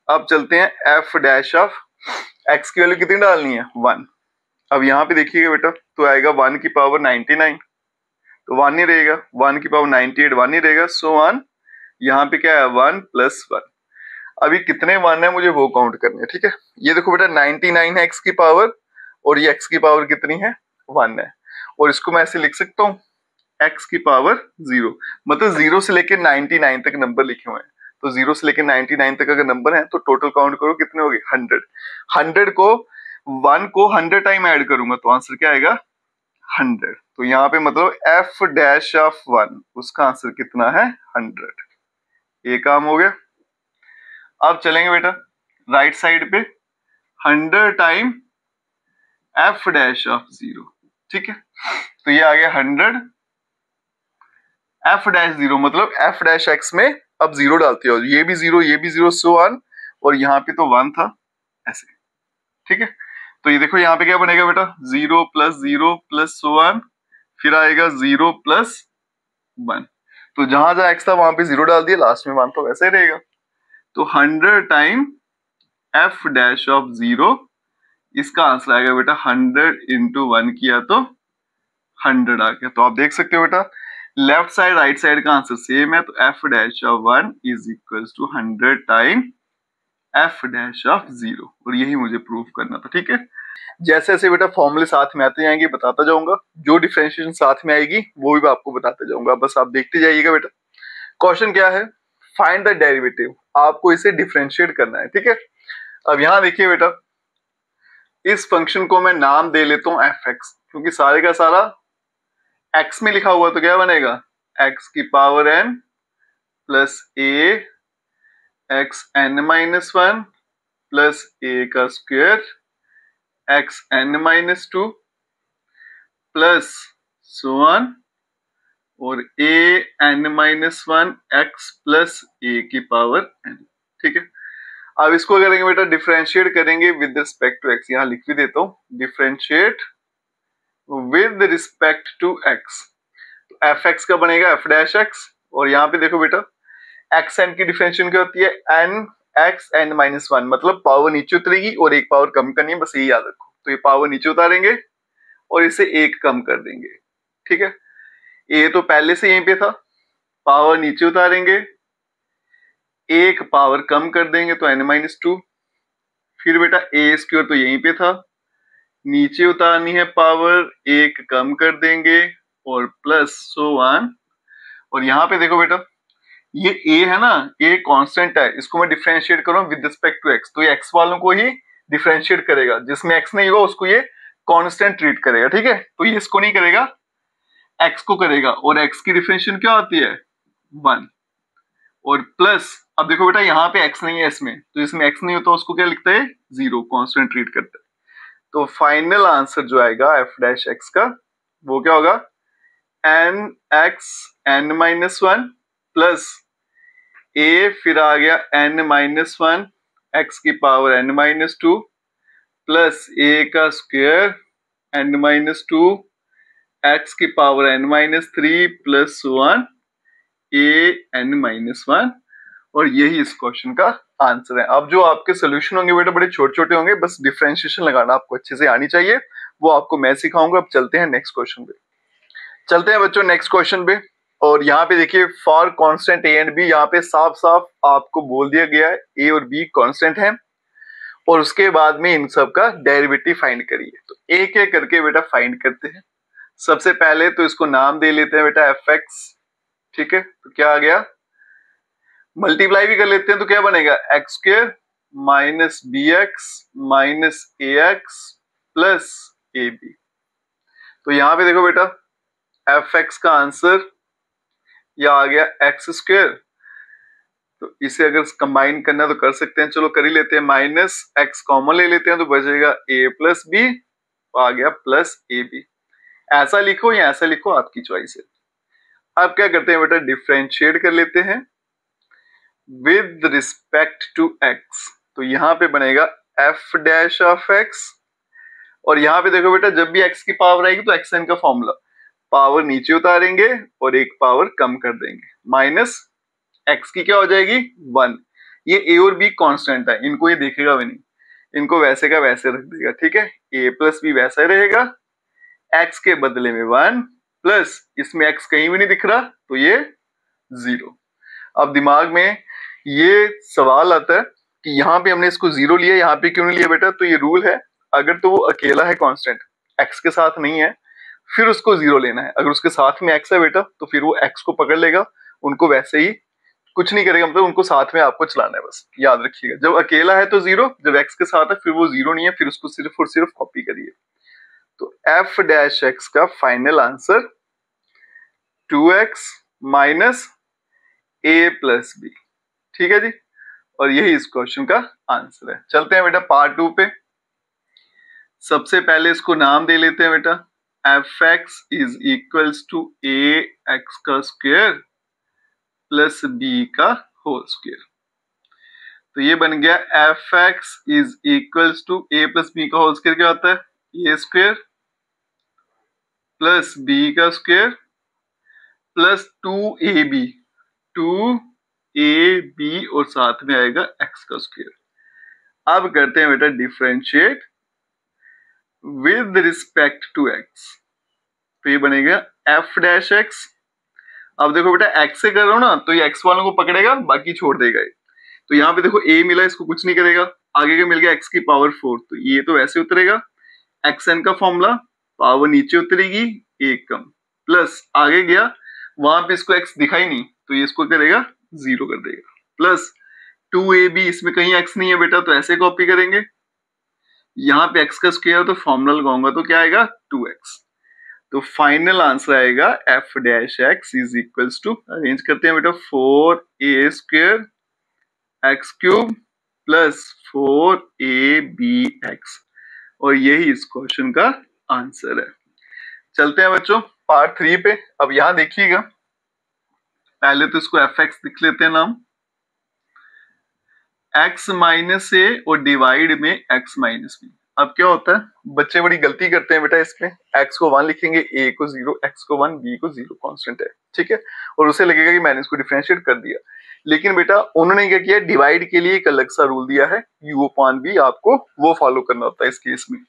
Speaker 1: अब चलते हैं f डैश ऑफ x की वैल्यू कितनी डालनी है 1। अब यहाँ पे देखिएगा बेटा तो आएगा 1 की पावर 99 तो 1 नहीं रहेगा, 1 की पावर 98 1 नहीं रहेगा, सो ऑन यहाँ पे क्या है 1 प्लस 1। अभी कितने 1 है मुझे वो काउंट करने हैं, ठीक है। ये देखो बेटा 99 है x की पावर और ये x की पावर कितनी है 1 है, और इसको मैं ऐसे लिख सकता हूँ x की पावर 0, मतलब 0 से लेके 99 तक नंबर लिखे हुए हैं, तो 0 से लेके 99 तक अगर नंबर है तो टोटल काउंट करो कितने हो गए 100। 100 को 1 को 100 टाइम ऐड करूंगा तो आंसर क्या आएगा 100। तो यहाँ पे मतलब f डैश ऑफ 1 उसका आंसर कितना है 100। ये काम हो गया। अब चलेंगे बेटा राइट साइड पे 100 टाइम f डैश ऑफ 0, ठीक है। तो ये आ गया 100 एफ डैश जीरो मतलब एफ डैश एक्स में अब जीरो डालते हो, ये भी जीरो सो ऑन, और यहाँ पे तो 1 था ऐसे, ठीक है। तो ये देखो यहाँ पे क्या बनेगा बेटा, 0 प्लस सो ऑन, फिर आएगा 0 प्लस 1, तो जहां जहां एक्स था वहां पे 0 डाल दिया, लास्ट में 1 तो वैसे ही रहेगा। तो 100 टाइम एफ डैश ऑफ 0, इसका आंसर आएगा बेटा 100 इंटू 1 किया तो 100 आ गया। तो आप देख सकते हो बेटा लेफ्ट साइड राइट साइड का आंसर सेम है, तो f dash of 1 is equal to 100 time f dash of 0, और यही मुझे प्रूव करना था, ठीक है। जैसे जैसे बेटा फॉर्मूले साथ में आते जाएंगे बताता जाऊंगा, जो डिफरेंशिएशन साथ में आएगी वो भी मैं आपको बताते जाऊंगा, बस आप देखते जाइएगा बेटा। क्वेश्चन क्या है, फाइंड द डेरिवेटिव, आपको इसे डिफरेंशिएट करना है, ठीक है। अब यहां देखिए बेटा, इस फंक्शन को मैं नाम दे लेता हूं एफ एक्स, क्योंकि सारे का सारा एक्स में लिखा हुआ, तो क्या बनेगा एक्स की power n plus a x n minus 1 plus a का square x n minus 2 plus so on, और a n minus 1 x plus a की पावर एन, ठीक है। अब इसको करेंगे बेटा डिफरेंशिएट करेंगे विद रिस्पेक्ट टू एक्स, यहां लिख भी देता हूं differentiate with respect to x, तो एफ एक्स का बनेगा एफ डैश एक्स, और यहाँ पे देखो बेटा एक्स एन की डिफरेंशिएशन क्या होती है, एन एक्स एन माइनस 1, मतलब पावर नीचे उतरेगी और एक पावर कम करनी है, बस यही याद रखो। तो ये पावर नीचे उतारेंगे और इसे एक कम कर देंगे, ठीक है। ए तो पहले से यहीं पे था, पावर नीचे उतारेंगे, एक पावर कम कर देंगे तो एन माइनस 2, फिर बेटा ए स्क्वायर तो यहीं पे था, नीचे उतारनी है पावर, एक कम कर देंगे और प्लस सो ऑन। और यहाँ पे देखो बेटा ये a है ना, a कांस्टेंट है, इसको मैं डिफरेंशिएट करूं विद रिस्पेक्ट टू x, तो ये x वालों को ही डिफरेंशिएट करेगा, जिसमें x नहीं होगा उसको ये कांस्टेंट ट्रीट करेगा, ठीक है। तो ये इसको नहीं करेगा, x को करेगा, और x की डिफरेंशिएशन क्या होती है 1, और प्लस अब देखो बेटा यहाँ पे x नहीं है इसमें, तो इसमें x नहीं होता उसको क्या लिखता है 0, कांस्टेंट ट्रीट करता है। तो फाइनल आंसर जो आएगा एफ डैश एक्स का वो क्या होगा, n x n minus 1 plus a, फिर आ गया एन माइनस 1 एक्स की power n minus 2 plus a का स्क्वायर एन माइनस 2 एक्स की पावर एन माइनस 3 प्लस 1 ए एन माइनस 1, और यही इस क्वेश्चन का आंसर है। अब जो आपके सोल्यूशन होंगे बेटा बड़े छोटे छोटे होंगे, बस डिफरेंशिएशन लगाना आपको अच्छे से आनी चाहिए, वो आपको मैं सिखाऊंगा। अब चलते हैं नेक्स्ट क्वेश्चन पे, चलते हैं बच्चों नेक्स्ट क्वेश्चन पे। और यहाँ पे देखिए for constant a and b, यहाँ पे साफ साफ आपको बोल दिया गया है ए और बी कांस्टेंट हैं, और उसके बाद में इन सब का डेरिवेटिव फाइंड करिए। तो एक एक करके बेटा फाइंड करते हैं। सबसे पहले तो इसको नाम दे लेते हैं बेटा एफ एक्स, ठीक है। तो क्या आ गया, मल्टीप्लाई भी कर लेते हैं, तो क्या बनेगा x square minus b x minus a x plus a b. तो यहां पे देखो बेटा एफ एक्स का आंसर यह आ गया एक्स स्क्वायर, तो इसे अगर कंबाइन करना तो कर सकते हैं, चलो कर ही लेते हैं, माइनस एक्स कॉमन ले लेते हैं तो बचेगा ए प्लस बी, आ गया प्लस ए बी। ऐसा लिखो या ऐसा लिखो आपकी चॉइस है। अब क्या करते हैं बेटा डिफरेंशिएट कर लेते हैं विद रिस्पेक्ट टू एक्स, तो यहां पे बनेगा एफ डैश ऑफ एक्स, और यहां पे देखो बेटा जब भी एक्स की पावर आएगी तो एक्स एन का फॉर्मूला, पावर नीचे उतारेंगे और एक पावर कम कर देंगे, माइनस एक्स की क्या हो जाएगी 1। ये ए और बी कांस्टेंट है, इनको ये देखेगा भी नहीं, इनको वैसे का वैसे रख देगा, ठीक है। ए प्लस बी वैसा ही रहेगा, एक्स के बदले में 1 प्लस इसमें एक्स कहीं भी नहीं दिख रहा तो ये 0। अब दिमाग में ये सवाल आता है कि यहाँ पे हमने इसको 0 लिया, यहाँ पे क्यों नहीं लिया बेटा, तो ये रूल है अगर तो वो अकेला है कांस्टेंट एक्स के साथ नहीं है फिर उसको 0 लेना है, अगर उसके साथ में एक्स है बेटा तो फिर वो एक्स को पकड़ लेगा, उनको वैसे ही कुछ नहीं करेगा, मतलब उनको साथ में आपको चलाना है, बस याद रखिएगा। जब अकेला है तो 0, जब एक्स के साथ है फिर वो 0 नहीं है, फिर उसको सिर्फ और सिर्फ कॉपी करिए। तो एफ डैश एक्स का फाइनल आंसर 2x माइनस ए प्लस बी, ठीक है जी, और यही इस क्वेश्चन का आंसर है। चलते हैं बेटा पार्ट 2 पे। सबसे पहले इसको नाम दे लेते हैं बेटा f x is equals to a x का स्क्वायर प्लस बी का होल स्क्वायर। तो ये बन गया f x is equals to a plus b का होल स्क्वायर क्या होता है, ए स्क्वायर प्लस बी का स्क्वायर प्लस 2ab, 2ab और साथ में आएगा x का स्क्वायर। अब करते हैं बेटा differentiate with respect to x। तो ये बनेगा f डैश x। अब देखो बेटा x से कर रहा हूं ना, तो ये x वालों को पकड़ेगा, बाकी छोड़ देगा। तो यहाँ पे देखो a मिला, इसको कुछ नहीं करेगा, आगे का मिल गया x की पावर 4, तो ये तो वैसे उतरेगा। xn का फॉर्मूला, पावर नीचे उतरेगी, एक कम, प्लस आगे गया, वहां पे इसको x दिखा ही नहीं, तो ये इसको करेगा 0 कर देगा, प्लस 2ab, इसमें कहीं x नहीं है बेटा, तो ऐसे कॉपी करेंगे। यहाँ पे x का स्क्वायर तो फॉर्मूला लगाऊंगा तो क्या आएगा 2x। तो फाइनल आंसर आएगा f dash x is equals to, arrange करते हैं बेटा, 4a square x cube plus 4abx, और यही इस क्वेश्चन का आंसर है। चलते हैं बच्चों पार्ट 3 पे। अब यहां देखिएगा, पहले तो इसको एफ एक्स लिख लेते हैं नाम, x माइनस ए और डिवाइड में x माइनस बी। अब क्या होता है, बच्चे बड़ी गलती करते हैं बेटा, इसमें x को 1 लिखेंगे, a को 0, x को 1, b को 0, कांस्टेंट है, ठीक है, और उसे लगेगा कि मैंने इसको डिफरेंशिएट कर दिया। लेकिन बेटा उन्होंने क्या किया, डिवाइड के लिए एक अलग सा रूल दिया है, u अपॉन b, आपको वो फॉलो करना होता है इस केस में।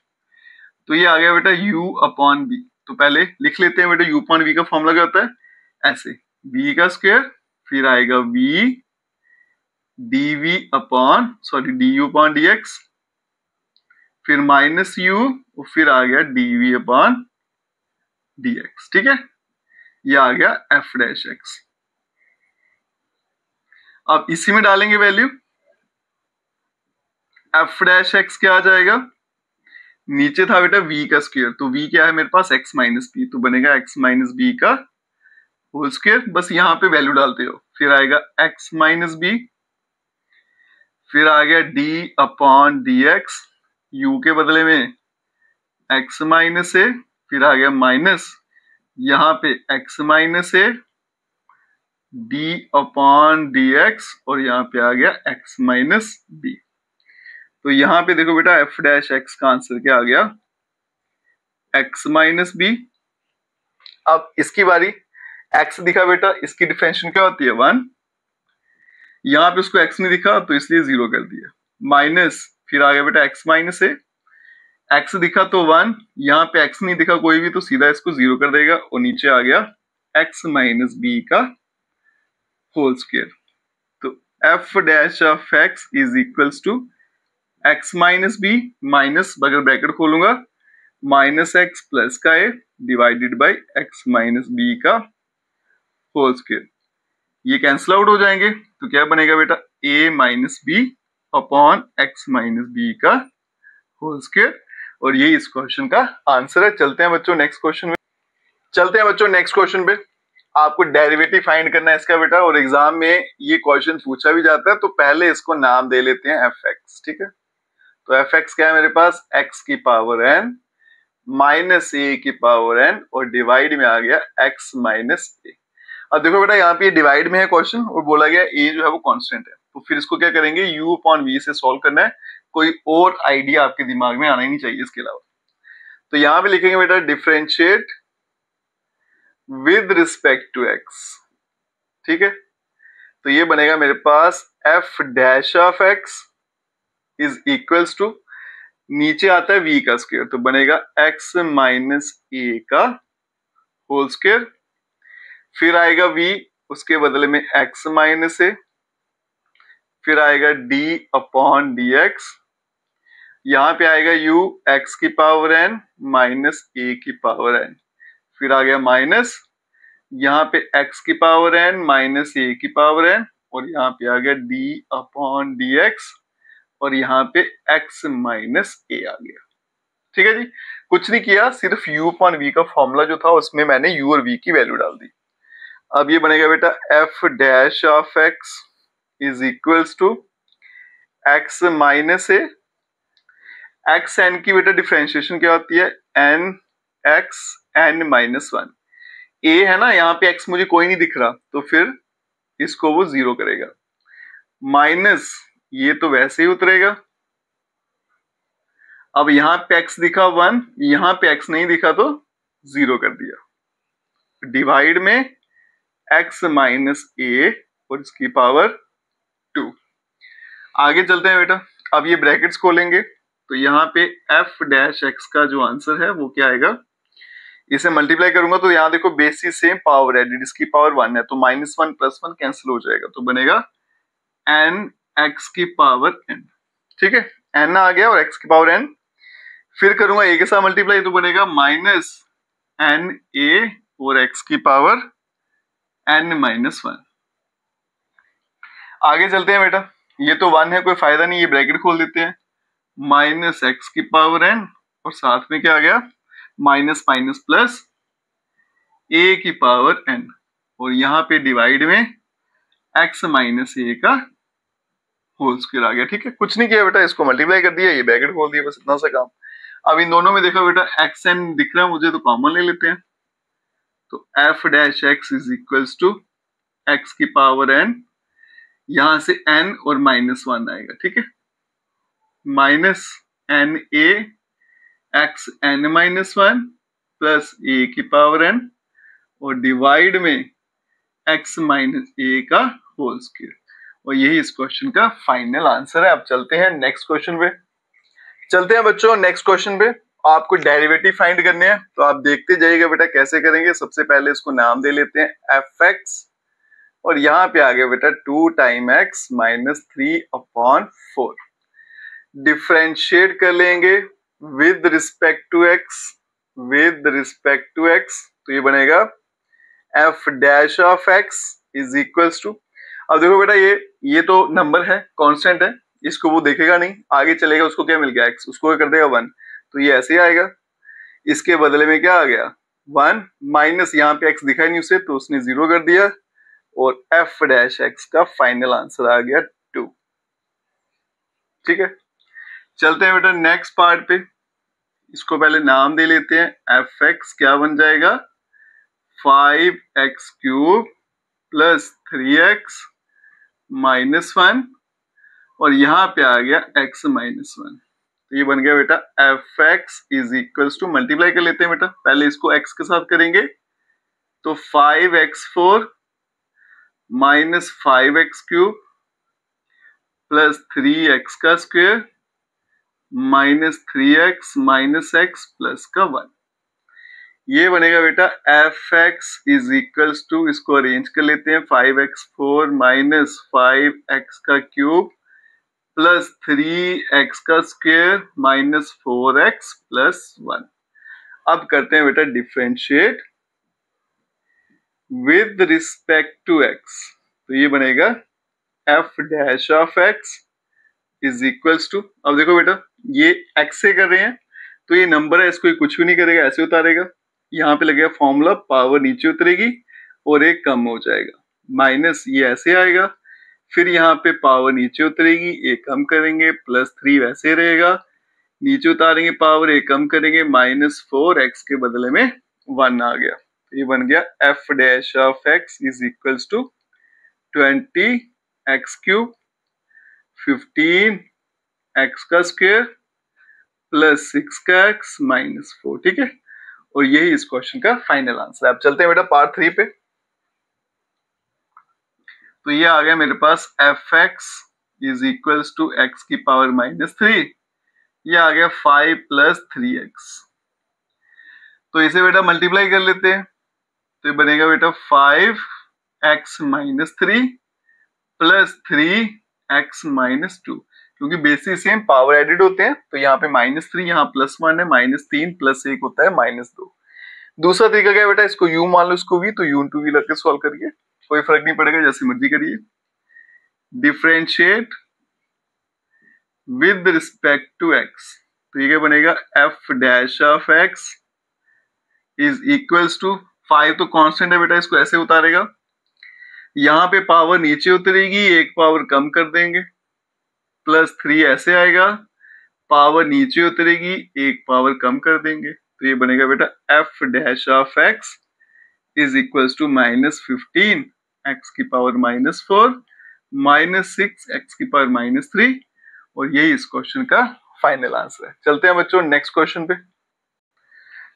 Speaker 1: तो ये आ गया बेटा u अपॉन b। तो पहले लिख लेते हैं बेटा, u अपॉन b का फॉर्मूला क्या होता है, ऐसे b का स्क्वायर, फिर आएगा v dv upon du upon dx, फिर माइनस u, और फिर आ गया dv अपॉन dx, ठीक है, ये आ गया f डैश x। अब इसी में डालेंगे वैल्यू, f डैश x क्या आ जाएगा, नीचे था बेटा v का स्क्वायर, तो v क्या है मेरे पास, x माइनस बी, तो बनेगा x माइनस बी का होल स्क्वायर, बस यहाँ पे वैल्यू डालते हो, फिर आएगा x माइनस बी, फिर आ गया d अपॉन dx, u के बदले में x माइनस ए, फिर आ गया माइनस, यहाँ पे x माइनस ए, d अपॉन dx, और यहाँ पे आ गया x माइनस बी। तो यहाँ पे देखो बेटा f डैश x का आंसर क्या आ गया, x माइनस बी। अब इसकी बारी, x दिखा बेटा, इसकी डिफरेंशिएशन क्या होती है 1, यहाँ पे उसको x नहीं दिखा तो इसलिए 0 कर दिया, माइनस, फिर आ गया बेटा x माइनस ए, x दिखा तो 1, यहाँ पे x नहीं दिखा कोई भी, तो सीधा इसको 0 कर देगा, और नीचे आ गया x माइनस बी का होल स्क्वायर। तो f dash of x is equals to x minus b, minus अगर ब्रैकेट खोलूंगा, माइनस x प्लस का a divided by x minus b का होल स्क्वायर। ये कैंसिल आउट हो जाएंगे, तो क्या बनेगा बेटा, a minus b upon x minus b का होल स्क्वायर, और यही इस क्वेश्चन का आंसर है। चलते हैं बच्चों नेक्स्ट क्वेश्चन में। चलते हैं बच्चों नेक्स्ट क्वेश्चन पे। आपको डेरिवेटिव फाइंड करना है इसका बेटा, और एग्जाम में ये क्वेश्चन पूछा भी जाता है, तो पहले इसको नाम दे लेते हैं एफ एक्स, ठीक है। तो एफ एक्स क्या है मेरे पास, एक्स की पावर एन माइनस ए की पावर एन, और डिवाइड में आ गया एक्स माइनस ए। अब देखो बेटा यहाँ पे डिवाइड में है क्वेश्चन, और बोला गया ए जो है वो कांस्टेंट है, तो फिर इसको क्या करेंगे, u अपॉन v से सॉल्व करना है। कोई और आइडिया आपके दिमाग में आना ही नहीं चाहिए इसके अलावा। तो यहाँ पे लिखेंगे बेटा differentiate with respect to x, ठीक है। तो ये बनेगा मेरे पास f dash of x is equals to, नीचे आता है v का स्क्वायर, तो बनेगा x माइनस ए का होल स्क्वायर, फिर आएगा v, उसके बदले में x माइनस ए, फिर आएगा d अपॉन dx, यहाँ पे आएगा u x की पावर n माइनस a की पावर n, फिर आ गया माइनस, यहाँ पे x की पावर n माइनस a की पावर n, और यहाँ पे आ गया d अपॉन dx, और यहाँ पे x माइनस a आ गया, ठीक है जी। कुछ नहीं किया, सिर्फ u अपॉन v का फॉर्मूला जो था उसमें मैंने u और v की वैल्यू डाल दी। अब ये बनेगा बेटा f dash of x is equals to x minus a, x n की बेटा डिफरेंशिएशन क्या होती है, n x n-1। a है ना, यहाँ पे x मुझे कोई नहीं दिख रहा, तो फिर इसको वो 0 करेगा, माइनस ये तो वैसे ही उतरेगा। अब यहाँ पे x दिखा 1, यहाँ पे x नहीं दिखा तो 0 कर दिया, डिवाइड में x माइनस a और इसकी पावर 2। आगे चलते हैं बेटा, अब ये ब्रैकेट्स खोलेंगे तो यहाँ पे f डैश x का जो आंसर है वो क्या आएगा, इसे मल्टीप्लाई करूंगा तो यहाँ देखो बेसिस सेम, पावर एडेड, इसकी पावर 1 है तो -1 + 1 कैंसिल हो जाएगा, तो बनेगा n x की पावर n। ठीक है, n आ गया और x की पावर n, फिर करूंगा a के साथ मल्टीप्लाई तो बनेगा -na और x की पावर n-1। आगे चलते हैं बेटा, ये तो 1 है, कोई फायदा नहीं, ये ब्रैकेट खोल देते हैं, -x की पावर n और साथ में क्या आ गया, माइनस माइनस प्लस a की पावर n, और यहाँ पे डिवाइड में x माइनस a का होल स्क्वायर आ गया। ठीक है, कुछ नहीं किया बेटा, इसको मल्टीप्लाई कर दिया, ये ब्रैकेट खोल दिया, बस इतना सा काम। अब इन दोनों में देखो बेटा xn दिख रहा है मुझे, तो कॉमन ले लेते हैं, तो f dash x is equals to x की पावर n, यहां से n और -1 आएगा। ठीक है, minus na x n-1 plus a की पावर n और डिवाइड में x माइनस a का होल स्क्वायर, और यही इस क्वेश्चन का फाइनल आंसर है। अब चलते हैं नेक्स्ट क्वेश्चन पे। चलते हैं बच्चों नेक्स्ट क्वेश्चन पे, आपको डेरिवेटिव फाइंड करने हैं, तो आप देखते जाइएगा बेटा कैसे करेंगे। सबसे पहले इसको नाम दे लेते हैं fx, और यहाँ पे आ गया बेटा 2 टाइम x माइनस 3/4, डिफरेंशिएट कर लेंगे with respect to x, with respect to x, तो ये बनेगा f dash of x is equals to, अब देखो बेटा ये तो नंबर है, कांस्टेंट है, इसको वो देखेगा नहीं, आगे चलेगा, उसको क्या मिल गया x, उसको कर देगा 1, तो ये ऐसे ही आएगा। इसके बदले में क्या आ गया 1, माइनस यहाँ पे x दिखा नहीं उसे, तो उसने 0 कर दिया, और f डैश x का फाइनल आंसर आ गया 2। ठीक है, चलते हैं बेटा नेक्स्ट पार्ट पे, इसको पहले नाम दे लेते हैं fx, क्या बन जाएगा 5x³ प्लस 3x माइनस 1, और यहाँ पे आ गया x माइनस 1, तो ये बन गया बेटा fx is equals to, multiply कर लेते हैं बेटा, पहले इसको x के साथ करेंगे तो 5x4 minus 5x³ plus 3x का square minus 3x minus x plus का 1, ये बनेगा बेटा fx इज इक्वल्स टू, इसको अरेंज कर लेते हैं, 5x4 माइनस 5x का क्यूब प्लस 3x का स्क्वायर माइनस 4x प्लस 1। अब करते हैं बेटा differentiate with respect to x, तो ये बनेगा f dash of x is equals to, अब देखो बेटा ये x से कर रहे हैं तो ये नंबर है, इसको कुछ भी नहीं करेगा, ऐसे उतारेगा, यहाँ पे लगेगा फॉर्मूला, पावर नीचे उतरेगी और एक कम हो जाएगा, माइनस ये ऐसे आएगा, फिर यहाँ पे पावर नीचे उतरेगी, एक कम करेंगे, प्लस 3 वैसे रहेगा, नीचे उतारेंगे पावर, एक कम करेंगे, -4x के बदले में 1 आ गया, तो ये बन गया f dash of x is equals to 20x³ 15x का स्क्वायर प्लस 6 का x माइनस 4। ठीक है, और यही इस क्वेश्चन का फाइनल आंसर है। अब चलते हैं बेटा पार्ट 3 पे, तो ये आ गया मेरे पास fx is equals to x की पावर -3, ये आ गया 5 प्लस 3x, तो इसे बेटा मल्टीप्लाई कर लेते हैं, तो ये बनेगा बेटा 5x minus 3 plus 3x minus 2, क्योंकि बेसिस सेम, पावर एडेड होते हैं, तो यहाँ पे -3, यहाँ +1 है, -3 प्लस 1 होता है -2। दूसरा तरीका क्या है बेटा, इसको u मान लो, इसको v, तो u into v करके सॉल्व करिए, कोई फर्क नहीं पड़ेगा, जैसे मर्जी करिए। Differentiate with respect to x, तो ये क्या बनेगा f dash of x is equals to, 5 तो कांस्टेंट है बेटा, इसको ऐसे उतारेगा, यहाँ पे पावर नीचे उतरेगी, एक पावर कम कर देंगे, प्लस 3 ऐसे आएगा, पावर नीचे उतरेगी, एक पावर कम कर देंगे, तो ये बनेगा बेटा f dash of x is equals to -15 x की पावर -4 -6 एक्स की पावर -3 और यही इस क्वेश्चन का फाइनल आंसर है। चलते हैं बच्चों नेक्स्ट क्वेश्चन पे,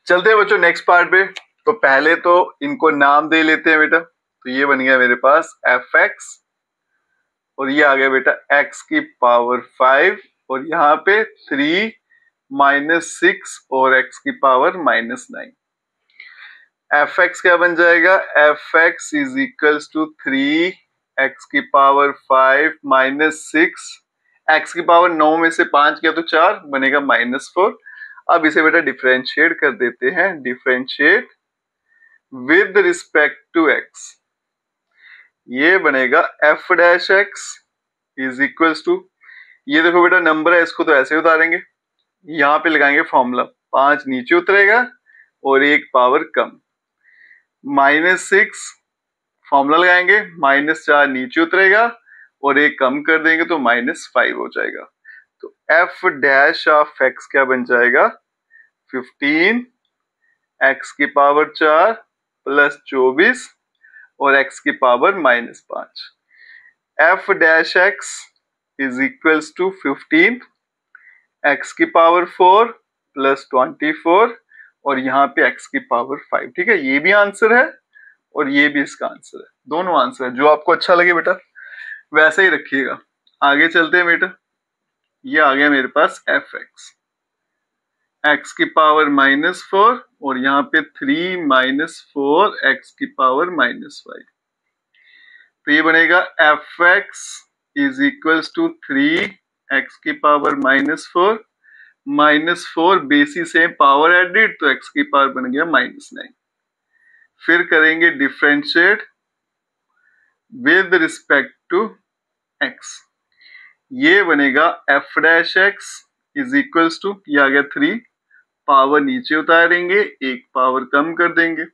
Speaker 1: चलते हैं बच्चों नेक्स्ट पार्ट पे। तो पहले तो इनको नाम दे लेते हैं बेटा। तो ये बन गया मेरे पास एफ एक्स और ये आ गया बेटा एक्स की पावर 5 और यहाँ पे 3 -6 और एक्स की पावर -9। एफ एक्स क्या बन जाएगा, f x is equals to 3 x की पावर 5 -6 एक्स की पावर 9 में से 5 किया तो 4 बनेगा -4। अब इसे बेटा डिफरेंशिएट कर देते हैं, differentiate with respect to x. ये बनेगा f dash x is equals to, ये देखो बेटा नंबर है इसको तो ऐसे उतारेंगे, यहाँ पे लगाएंगे फॉर्मूला, 5 नीचे उतरेगा और 1 पावर कम, -6 फॉर्मूला लगाएंगे, -4 नीचे उतरेगा और 1 कम कर देंगे तो -5 हो जाएगा। तो एफ डैश ऑफ एक्स क्या बन जाएगा, 15 एक्स की पावर 4 प्लस 24 और एक्स की power -5। F dash x is equals to 15 x की पावर 4 प्लस 24 और यहाँ पे एक्स की पावर 5। ठीक है, ये भी आंसर है और ये भी इसका आंसर है, दोनों आंसर है। जो आपको अच्छा लगे बेटा वैसा ही रखिएगा। आगे चलते हैं बेटा, ये आ गया मेरे पास एफ एक्स एक्स की पावर -4 और यहाँ पे 3 -4 एक्स की पावर -5। तो ये बनेगा f x is equals to 3 x की पावर -4 बेसिस से पावर एडिड तो एक्स की पावर बन गया -9। फिर करेंगे differentiate with respect to x, ये बनेगा f dash x is equals to, ये आ गया 3 पावर नीचे उतारेंगे 1 पावर कम कर देंगे,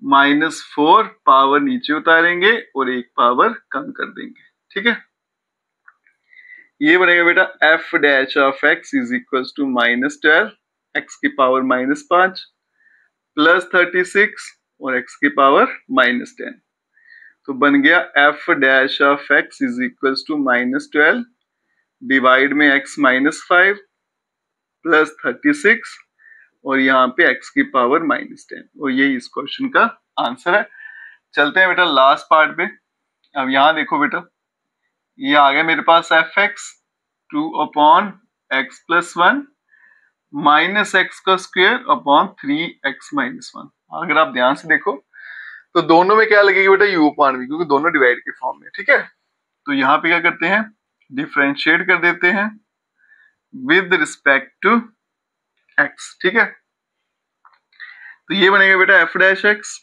Speaker 1: -4 पावर नीचे उतारेंगे और 1 पावर कम कर देंगे। ठीक है, ये बनेगा बेटा f dash of x is equals to -12 x की पावर -5 प्लस 36 और एक्स की पावर -10। तो बन गया f dash of x is equals to -12 divide में x -5 प्लस 36 और यहाँ पे x की पावर -10 और यही इस क्वेश्चन का आंसर है। चलते हैं बेटा लास्ट पार्ट पे। अब यहाँ देखो बेटा, ये आ गया मेरे पास एफ एक्स 2/x + 1 -x का स्क्वायर अपॉन 3x - 1। अगर आप ध्यान से देखो तो दोनों में क्या लगेगी बेटा, u/v, क्योंकि दोनों डिवाइड के फॉर्म में। ठीक है, तो यहाँ पे क्या करते हैं, डिफरेंशिएट कर देते हैं विद रिस्पेक्ट टू x। ठीक है, तो ये बनेगा बेटा एफ डैश एक्स,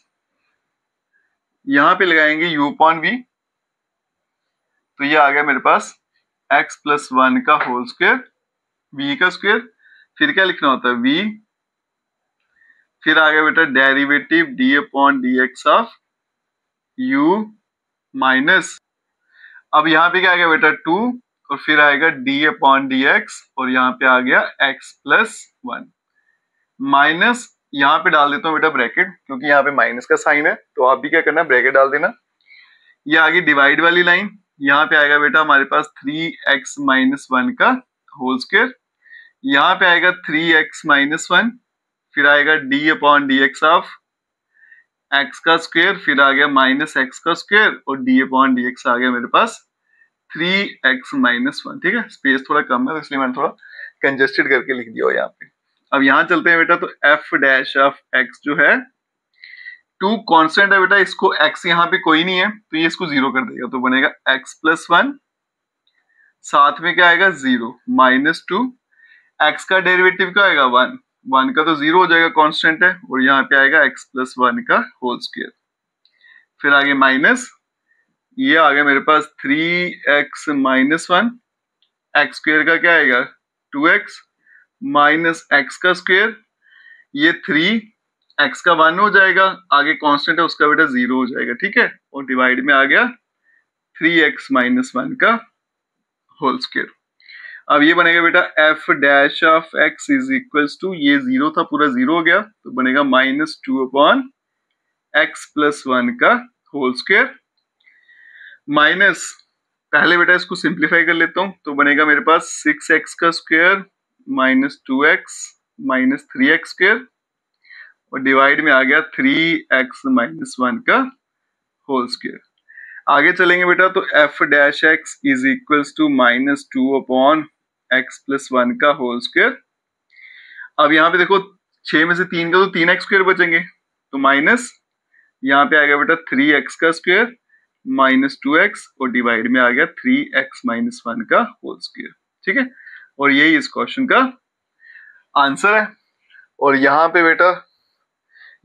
Speaker 1: यहां पे लगाएंगे u/v, तो ये आ गया मेरे पास x + 1 का होल स्क्वायर, v का स्क्वायर, फिर क्या लिखना होता है v, फिर आ गया बेटा derivative d/dx of u minus, अब यहाँ पे क्या आ गया बेटा 2 और फिर आएगा d/dx और यहाँ पे आ गया x + 1 माइनस, यहाँ पे डाल देता हूँ बेटा ब्रैकेट, क्योंकि यहाँ पे माइनस का साइन है, तो आप भी क्या करना है ब्रैकेट डाल देना। ये आगे डिवाइड वाली लाइन, यहाँ पे आएगा बेटा हमारे पास 3x - 1 का होल स्क्वायर, यहाँ पे आएगा 3x - 1, फिर आएगा d/dx ऑफ x का स्क्वायर, फिर आ गया -x का स्क्वायर और d/dx आ गया मेरे पास 3x - 1। ठीक है, स्पेस थोड़ा कम है तो इसलिए मैंने थोड़ा कंजेस्टेड करके लिख दिया यहाँ पे। अब यहाँ चलते हैं बेटा, तो एफ डैश ऑफ एक्स जो है 2 कांस्टेंट है बेटा, इसको x यहाँ पे कोई नहीं है तो ये इसको 0 कर देगा, तो बनेगा x + 1, साथ में क्या आएगा 0 -2, x का डेरिवेटिव क्या आएगा 1 का तो 0 हो जाएगा, कांस्टेंट है, और यहाँ पे आएगा x + 1 का होल स्क्वायर, फिर आगे माइनस, ये आ गया मेरे पास 3x - 1, x स्क्वायर का क्या आएगा 2x माइनस x का स्क्वायर, ये 3 x का 1 हो जाएगा, आगे कांस्टेंट है उसका बेटा 0 हो जाएगा। ठीक है, और डिवाइड में आ गया 3x - 1 का होल स्क्वायर। अब ये बनेगा बेटा f dash of x is equals to, ये जीरो था पूरा जीरो हो गया तो बनेगा -2/x+1 का होल स्क्वायर माइनस, पहले बेटा इसको सिंप्लीफाई कर लेता हूं तो बनेगा मेरे पास 6x का स्क्वायर -2x -3x² और डिवाइड में आ गया 3x-1 का होल स्क्वायर। आगे चलेंगे बेटा तो f dash x is equals to -2/x+1 का होल स्क्वायर। अब यहाँ पे देखो 6 में से 3 का तो 3x² बचेंगे तो माइनस, यहाँ पे आ गया बेटा 3x का स्क्वायर -2x और डिवाइड में आ गया 3x-1 का होल स्क्वायर। ठीक है, और यही इस क्वेश्चन का आंसर है। और यहाँ पे बेटा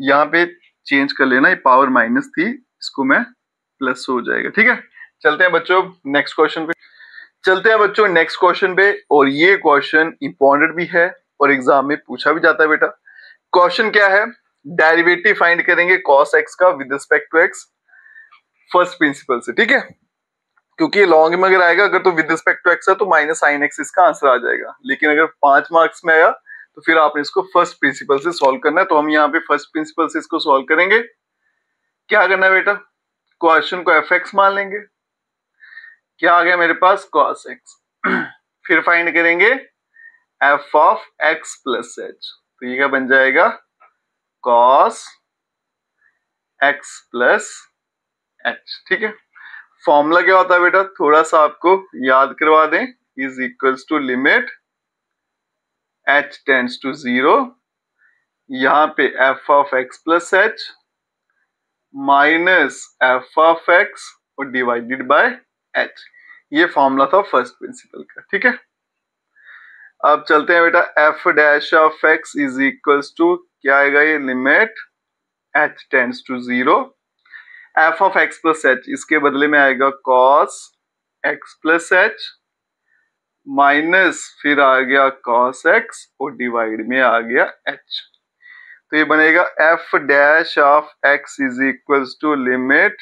Speaker 1: यहाँ पे चेंज कर लेना, ये पावर माइनस थी, इसको मैं प्लस हो जाएगा। ठीक है, चलते हैं बच्चों नेक्स्ट क्वेश्चन पे। और ये क्वेश्चन इंपॉर्टेंट भी है और एग्जाम में पूछा भी जाता है बेटा। क्वेश्चन क्या है, डेरिवेटिव फाइंड करेंगे cos x का with respect to x first principle से। ठीक है, क्योंकि ये लॉन्ग में अगर आएगा, अगर तो विद रिस्पेक्ट टू x है तो -sin x इसका आंसर आ जाएगा, लेकिन अगर 5 मार्क्स में आया तो फिर आपने इसको फर्स्ट प्रिंसिपल से सॉल्व करना है। तो हम यहाँ पे फर्स्ट प्रिंसिपल से इसको सॉल्व करेंगे। क्या करना है बेटा, क्वेश्चन को fx मान लेंगे, क्या आ गया मेरे पास cos x, फिर फाइंड करेंगे f of x plus h, तो ये क्या बन जाएगा cos x प्लस h। ठीक है, फॉर्मूला क्या होता है बेटा, थोड़ा सा आपको याद करवा दें, is equals to limit h tends to 0, यहाँ पे f of x plus h minus f of x और डिवाइडेड बाय h। ये फॉर्मूला था फर्स्ट प्रिंसिपल का। ठीक है, अब चलते हैं बेटा f dash of x is equals to, क्या आएगा ये, limit h tends to 0, f of x plus h, इसके बदले में आएगा cos x plus h minus, फिर आ गया cos x और डिवाइड में आ गया h। तो ये बनेगा f dash of x is equals to limit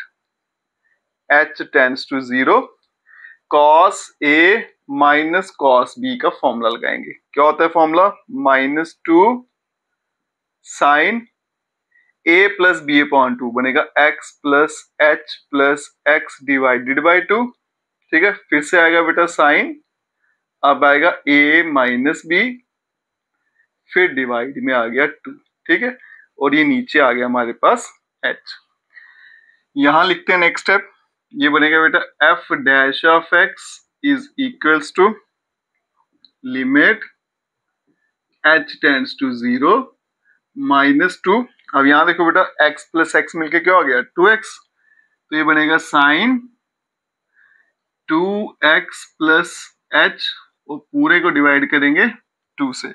Speaker 1: h tends to 0 cos a minus cos b का फॉर्मूला लगाएंगे। क्या होता है formula, -2 sin a plus b upon 2 बनेगा x plus h plus x divided by 2। ठीक है, फिर से आएगा बेटा साइन, अब आएगा a माइनस b, फिर डिवाइड में आ गया 2। ठीक है, और ये नीचे आ गया हमारे पास h। यहां लिखते हैं नेक्स्ट स्टेप, ये बनेगा बेटा f dash of x is equals to limit h tends to 0 -2। अब यहां देखो बेटा x प्लस x मिलके क्या हो गया 2x, तो ये बनेगा साइन 2x प्लस h और पूरे को डिवाइड करेंगे 2 से,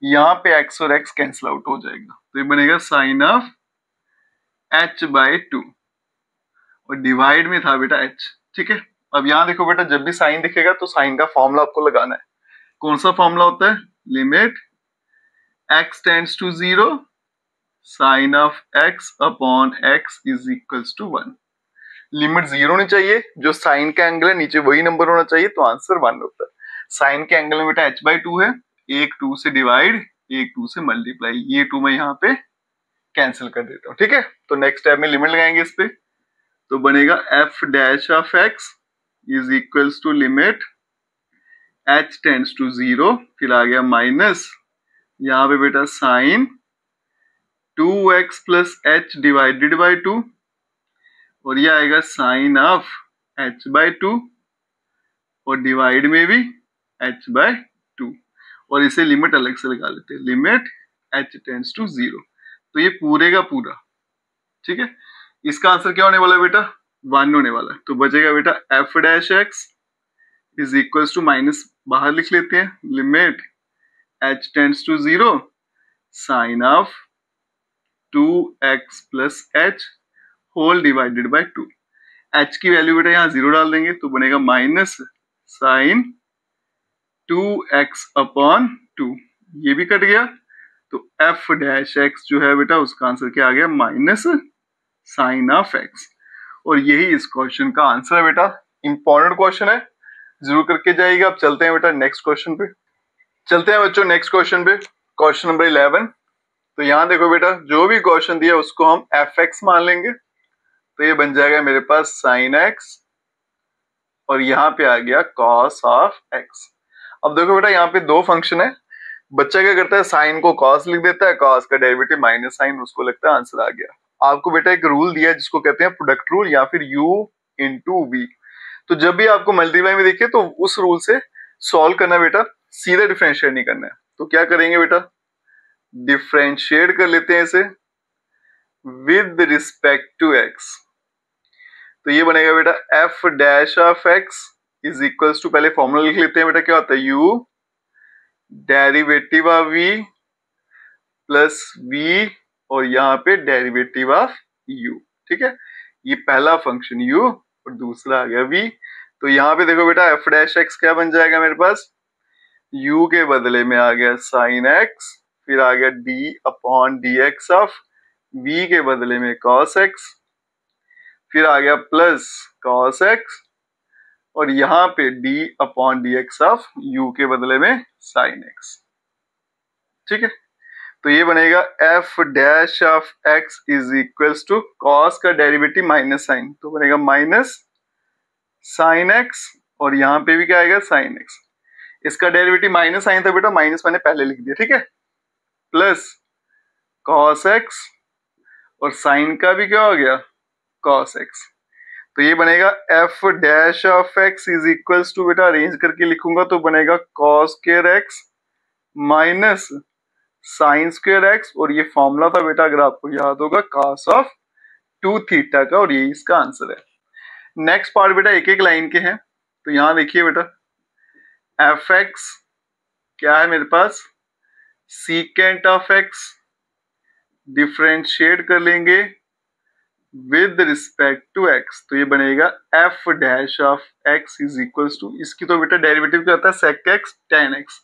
Speaker 1: यहाँ पे x और x कैंसिल आउट हो जाएगा, तो ये बनेगा साइन ऑफ h बाई 2 और डिवाइड में था बेटा h। ठीक है, अब यहाँ देखो बेटा जब भी साइन दिखेगा तो साइन का फॉर्मूला आपको लगाना है। कौन सा फॉर्मूला होता है, limit x tends to 0 sine of x upon x is equals to 1। Limit 0 होनी चाहिए, जो साइन का एंगल है नीचे वही नंबर होना चाहिए, तो आंसर 1 होता है। साइन के एंगल में बेटा h बाई 2 है, एक 2 से डिवाइड, एक 2 से मल्टीप्लाई, ये 2 मैं यहाँ पे कैंसिल कर देता हूँ। ठीक है, तो नेक्स्ट स्टेप में लिमिट लगाएंगे इस पे, तो बनेगा f dash of x is equals to limit h tends to 0, फिर आ गया माइनस, यहाँ पे बेटा sine 2x plus h divided by 2 और ये आएगा साइन ऑफ h बाई 2 और डिवाइड में भी h बाई 2, और इसे लिमिट अलग से लगा लेते हैं, लिमिट h टेंड्स टू 0, तो ये पूरे का पूरा। ठीक है, इसका आंसर क्या होने वाला है बेटा 1 होने वाला है, तो बचेगा बेटा f dash x is equals to, minus बाहर लिख लेते हैं, limit h tends to 0 sine of 2x plus h whole divided by 2। h की वैल्यू बेटा यहाँ 0 डाल देंगे तो बनेगा माइनस साइन 2x अपॉन 2, ये भी कट गया, तो f डैश x जो है बेटा उसका आंसर क्या आ गया माइनस साइन ऑफ x, और यही इस क्वेश्चन का आंसर है बेटा। इंपॉर्टेंट क्वेश्चन है, जरूर करके जाइएगा। अब चलते हैं बेटा नेक्स्ट क्वेश्चन पे। चलते हैं बच्चों नेक्स्ट क्वेश्चन पे, क्वेश्चन नंबर 11। तो यहाँ देखो बेटा, जो भी क्वेश्चन दिया उसको हम एफ एक्स मान लेंगे, तो ये बन जाएगा मेरे पास साइन एक्स और यहाँ पे आ गया कॉस ऑफ एक्स। अब देखो बेटा, यहाँ पे दो फंक्शन है, बच्चा क्या करता है साइन को कॉस लिख देता है, कॉस का डेरिवेटिव माइनस साइन, उसको लगता है आंसर आ गया। आपको बेटा एक रूल दिया है जिसको कहते हैं प्रोडक्ट रूल या फिर u इंटू वी। तो जब भी आपको मल्टीप्लाई में देखिए तो उस रूल से सॉल्व करना बेटा, सीधा डिफरेंशिएट नहीं करना है। तो क्या करेंगे बेटा, डिफरेंशिएट कर लेते हैं इसे विद रिस्पेक्ट टू एक्स। तो ये बनेगा बेटा f dash of x is equals to, पहले फॉर्मूला लिख लेते हैं बेटा, क्या होता है u derivative of v plus v और यहाँ पे डेरिवेटिव ऑफ u। ठीक है, ये पहला फंक्शन u और दूसरा आ गया v। तो यहाँ पे देखो बेटा एफ डैश एक्स क्या बन जाएगा मेरे पास, u के बदले में आ गया साइन x, फिर आ गया d upon d x of v के बदले में cos x, फिर आ गया प्लस cos x और यहाँ पे d upon d x of u के बदले में sin x। ठीक है, तो ये बनेगा f dash of x is equals to cos का डेरिवेटिव माइनस साइन, तो बनेगा माइनस साइन एक्स और यहाँ पे भी क्या आएगा साइन एक्स। इसका डेरिवेटिव माइनस साइन था बेटा, माइनस मैंने पहले लिख दिया। ठीक है, प्लस कॉस एक्स और साइन का भी क्या हो गया कॉस एक्स। तो ये बनेगा f dash of x is equals to, बेटा अरेंज करके लिखूंगा तो बनेगा cos square x minus sine square x, और ये फॉर्मूला था बेटा अगर आपको याद होगा कॉस ऑफ 2 थीटा का, और यही इसका आंसर है। नेक्स्ट पार्ट बेटा एक एक लाइन के हैं। तो यहां देखिए बेटा एफ एक्स क्या है मेरे पास, सीकेंट ऑफ एक्स, डिफरेंशिएट कर लेंगे विद रिस्पेक्ट टू एक्स, तो ये बनेगा f dash of x is equals to, इसकी तो बेटा डेरिवेटिव क्या होता है सेक एक्स टेन एक्स,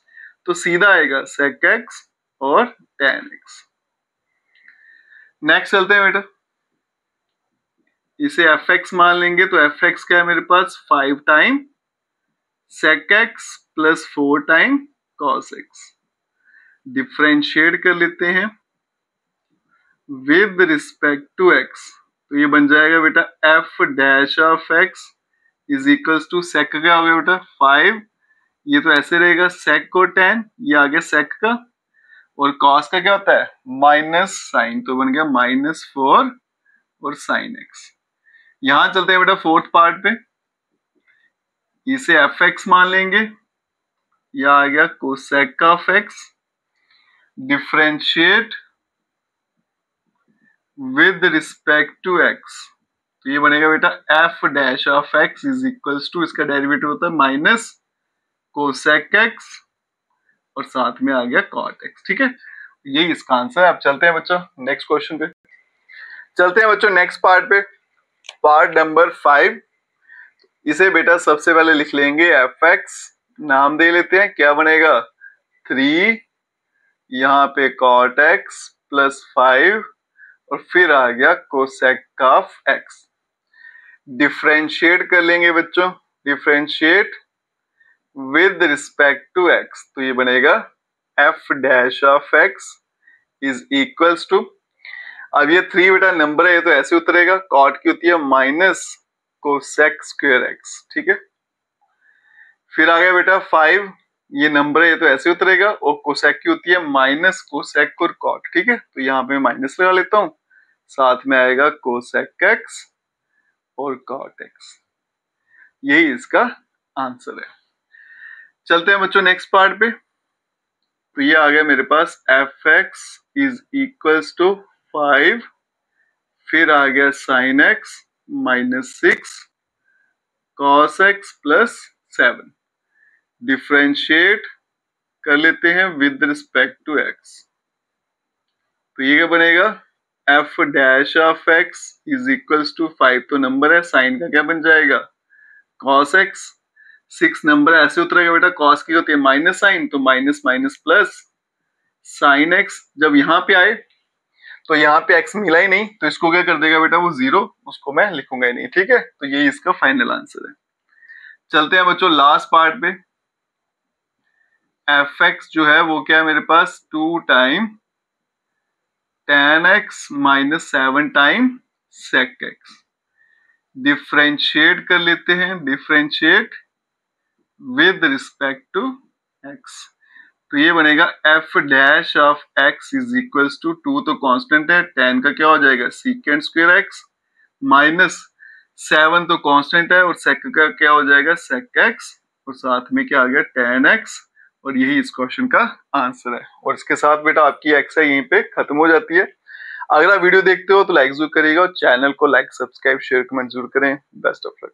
Speaker 1: तो सीधा आएगा सेक एक्स और टेन एक्स। नेक्स्ट चलते हैं बेटा, इसे एफ एक्स मान लेंगे, तो एफ एक्स क्या है मेरे पास 5 time sec x plus 4 time cos x, differentiate कर लेते हैं विद रिस्पेक्ट टू एक्स, तो ये बन जाएगा बेटा f dash of x is equals to sec क्या हो गया बेटा 5, ये तो ऐसे रहेगा सेक को 10, ये आ गया सेक का, और कॉस का क्या होता है माइनस साइन, तो बन गया -4 और साइन एक्स। यहां चलते हैं बेटा फोर्थ पार्ट पे, इसे एफ एक्स मान लेंगे, यह आ गया cosec of x, differentiate with respect to x, तो ये बनेगा बेटा f dash of x is equals to, इसका डेरिवेटिव होता है माइनस कोसेक एक्स और साथ में आ गया कॉट एक्स। ठीक है, यही इसका आंसर है। अब चलते हैं बच्चों नेक्स्ट क्वेश्चन पे, चलते हैं बच्चों नेक्स्ट पार्ट पे, पार्ट नंबर 5। इसे बेटा सबसे पहले लिख लेंगे एफ एक्स, नाम दे लेते हैं, क्या बनेगा 3, यहाँ पे कॉट एक्स प्लस 5 और फिर आ गया कोसेक ऑफ एक्स। डिफरेंशिएट कर लेंगे बच्चों, differentiate with respect to x, तो ये बनेगा f dash of x is equals to, अब ये 3 बेटा नंबर है, ये तो ऐसे उतरेगा, कॉट की होती है माइनस कोसेक स्क्वायर एक्स। ठीक है, फिर आ गया बेटा 5, ये नंबर है, ये तो ऐसे उतरेगा, और कोसेक की होती है माइनस कोसेक और कॉट। ठीक है, तो यहाँ पे माइनस लगा लेता हूं, साथ में आएगा कोसेक एक्स और कॉट एक्स, यही इसका आंसर है। चलते हैं बच्चों नेक्स्ट पार्ट पे, तो ये आ गया मेरे पास f x is equals to 5, फिर आ गया sine x -6 cos x plus 7, differentiate कर लेते हैं विद रिस्पेक्ट टू एक्स, तो ये क्या बनेगा f dash of x is equals to 5 तो नंबर है, साइन का क्या बन जाएगा कॉस एक्स, 6 नंबर है, ऐसे उतरेगा बेटा, कॉस की होती है माइनस साइन, तो minus minus plus sine x. जब यहाँ पे आए तो यहाँ पे x मिला ही नहीं, तो इसको क्या कर देगा बेटा वो 0, उसको मैं लिखूंगा ही नहीं। ठीक है, तो यही इसका फाइनल आंसर है। चलते हैं बच्चों लास्ट पार्ट पे। एफ एक्स जो है वो क्या है मेरे पास 2 time tan x minus 7 time sec x। Differentiate कर लेते हैं, differentiate with respect to x। तो ये बनेगा f dash of x is equals to 2 तो कांस्टेंट है, tan का क्या हो जाएगा सीकेंड स्क्वायर x माइनस 7 तो कांस्टेंट है और sec का क्या हो जाएगा sec x और साथ में क्या आ गया tan x और यही इस क्वेश्चन का आंसर है। और इसके साथ बेटा आपकी एक्सरसाइज यहीं पे खत्म हो जाती है। अगर आप वीडियो देखते हो तो लाइक जरूर करिएगा और चैनल को लाइक सब्सक्राइब शेयर कमेंट जरूर करें। Best of luck.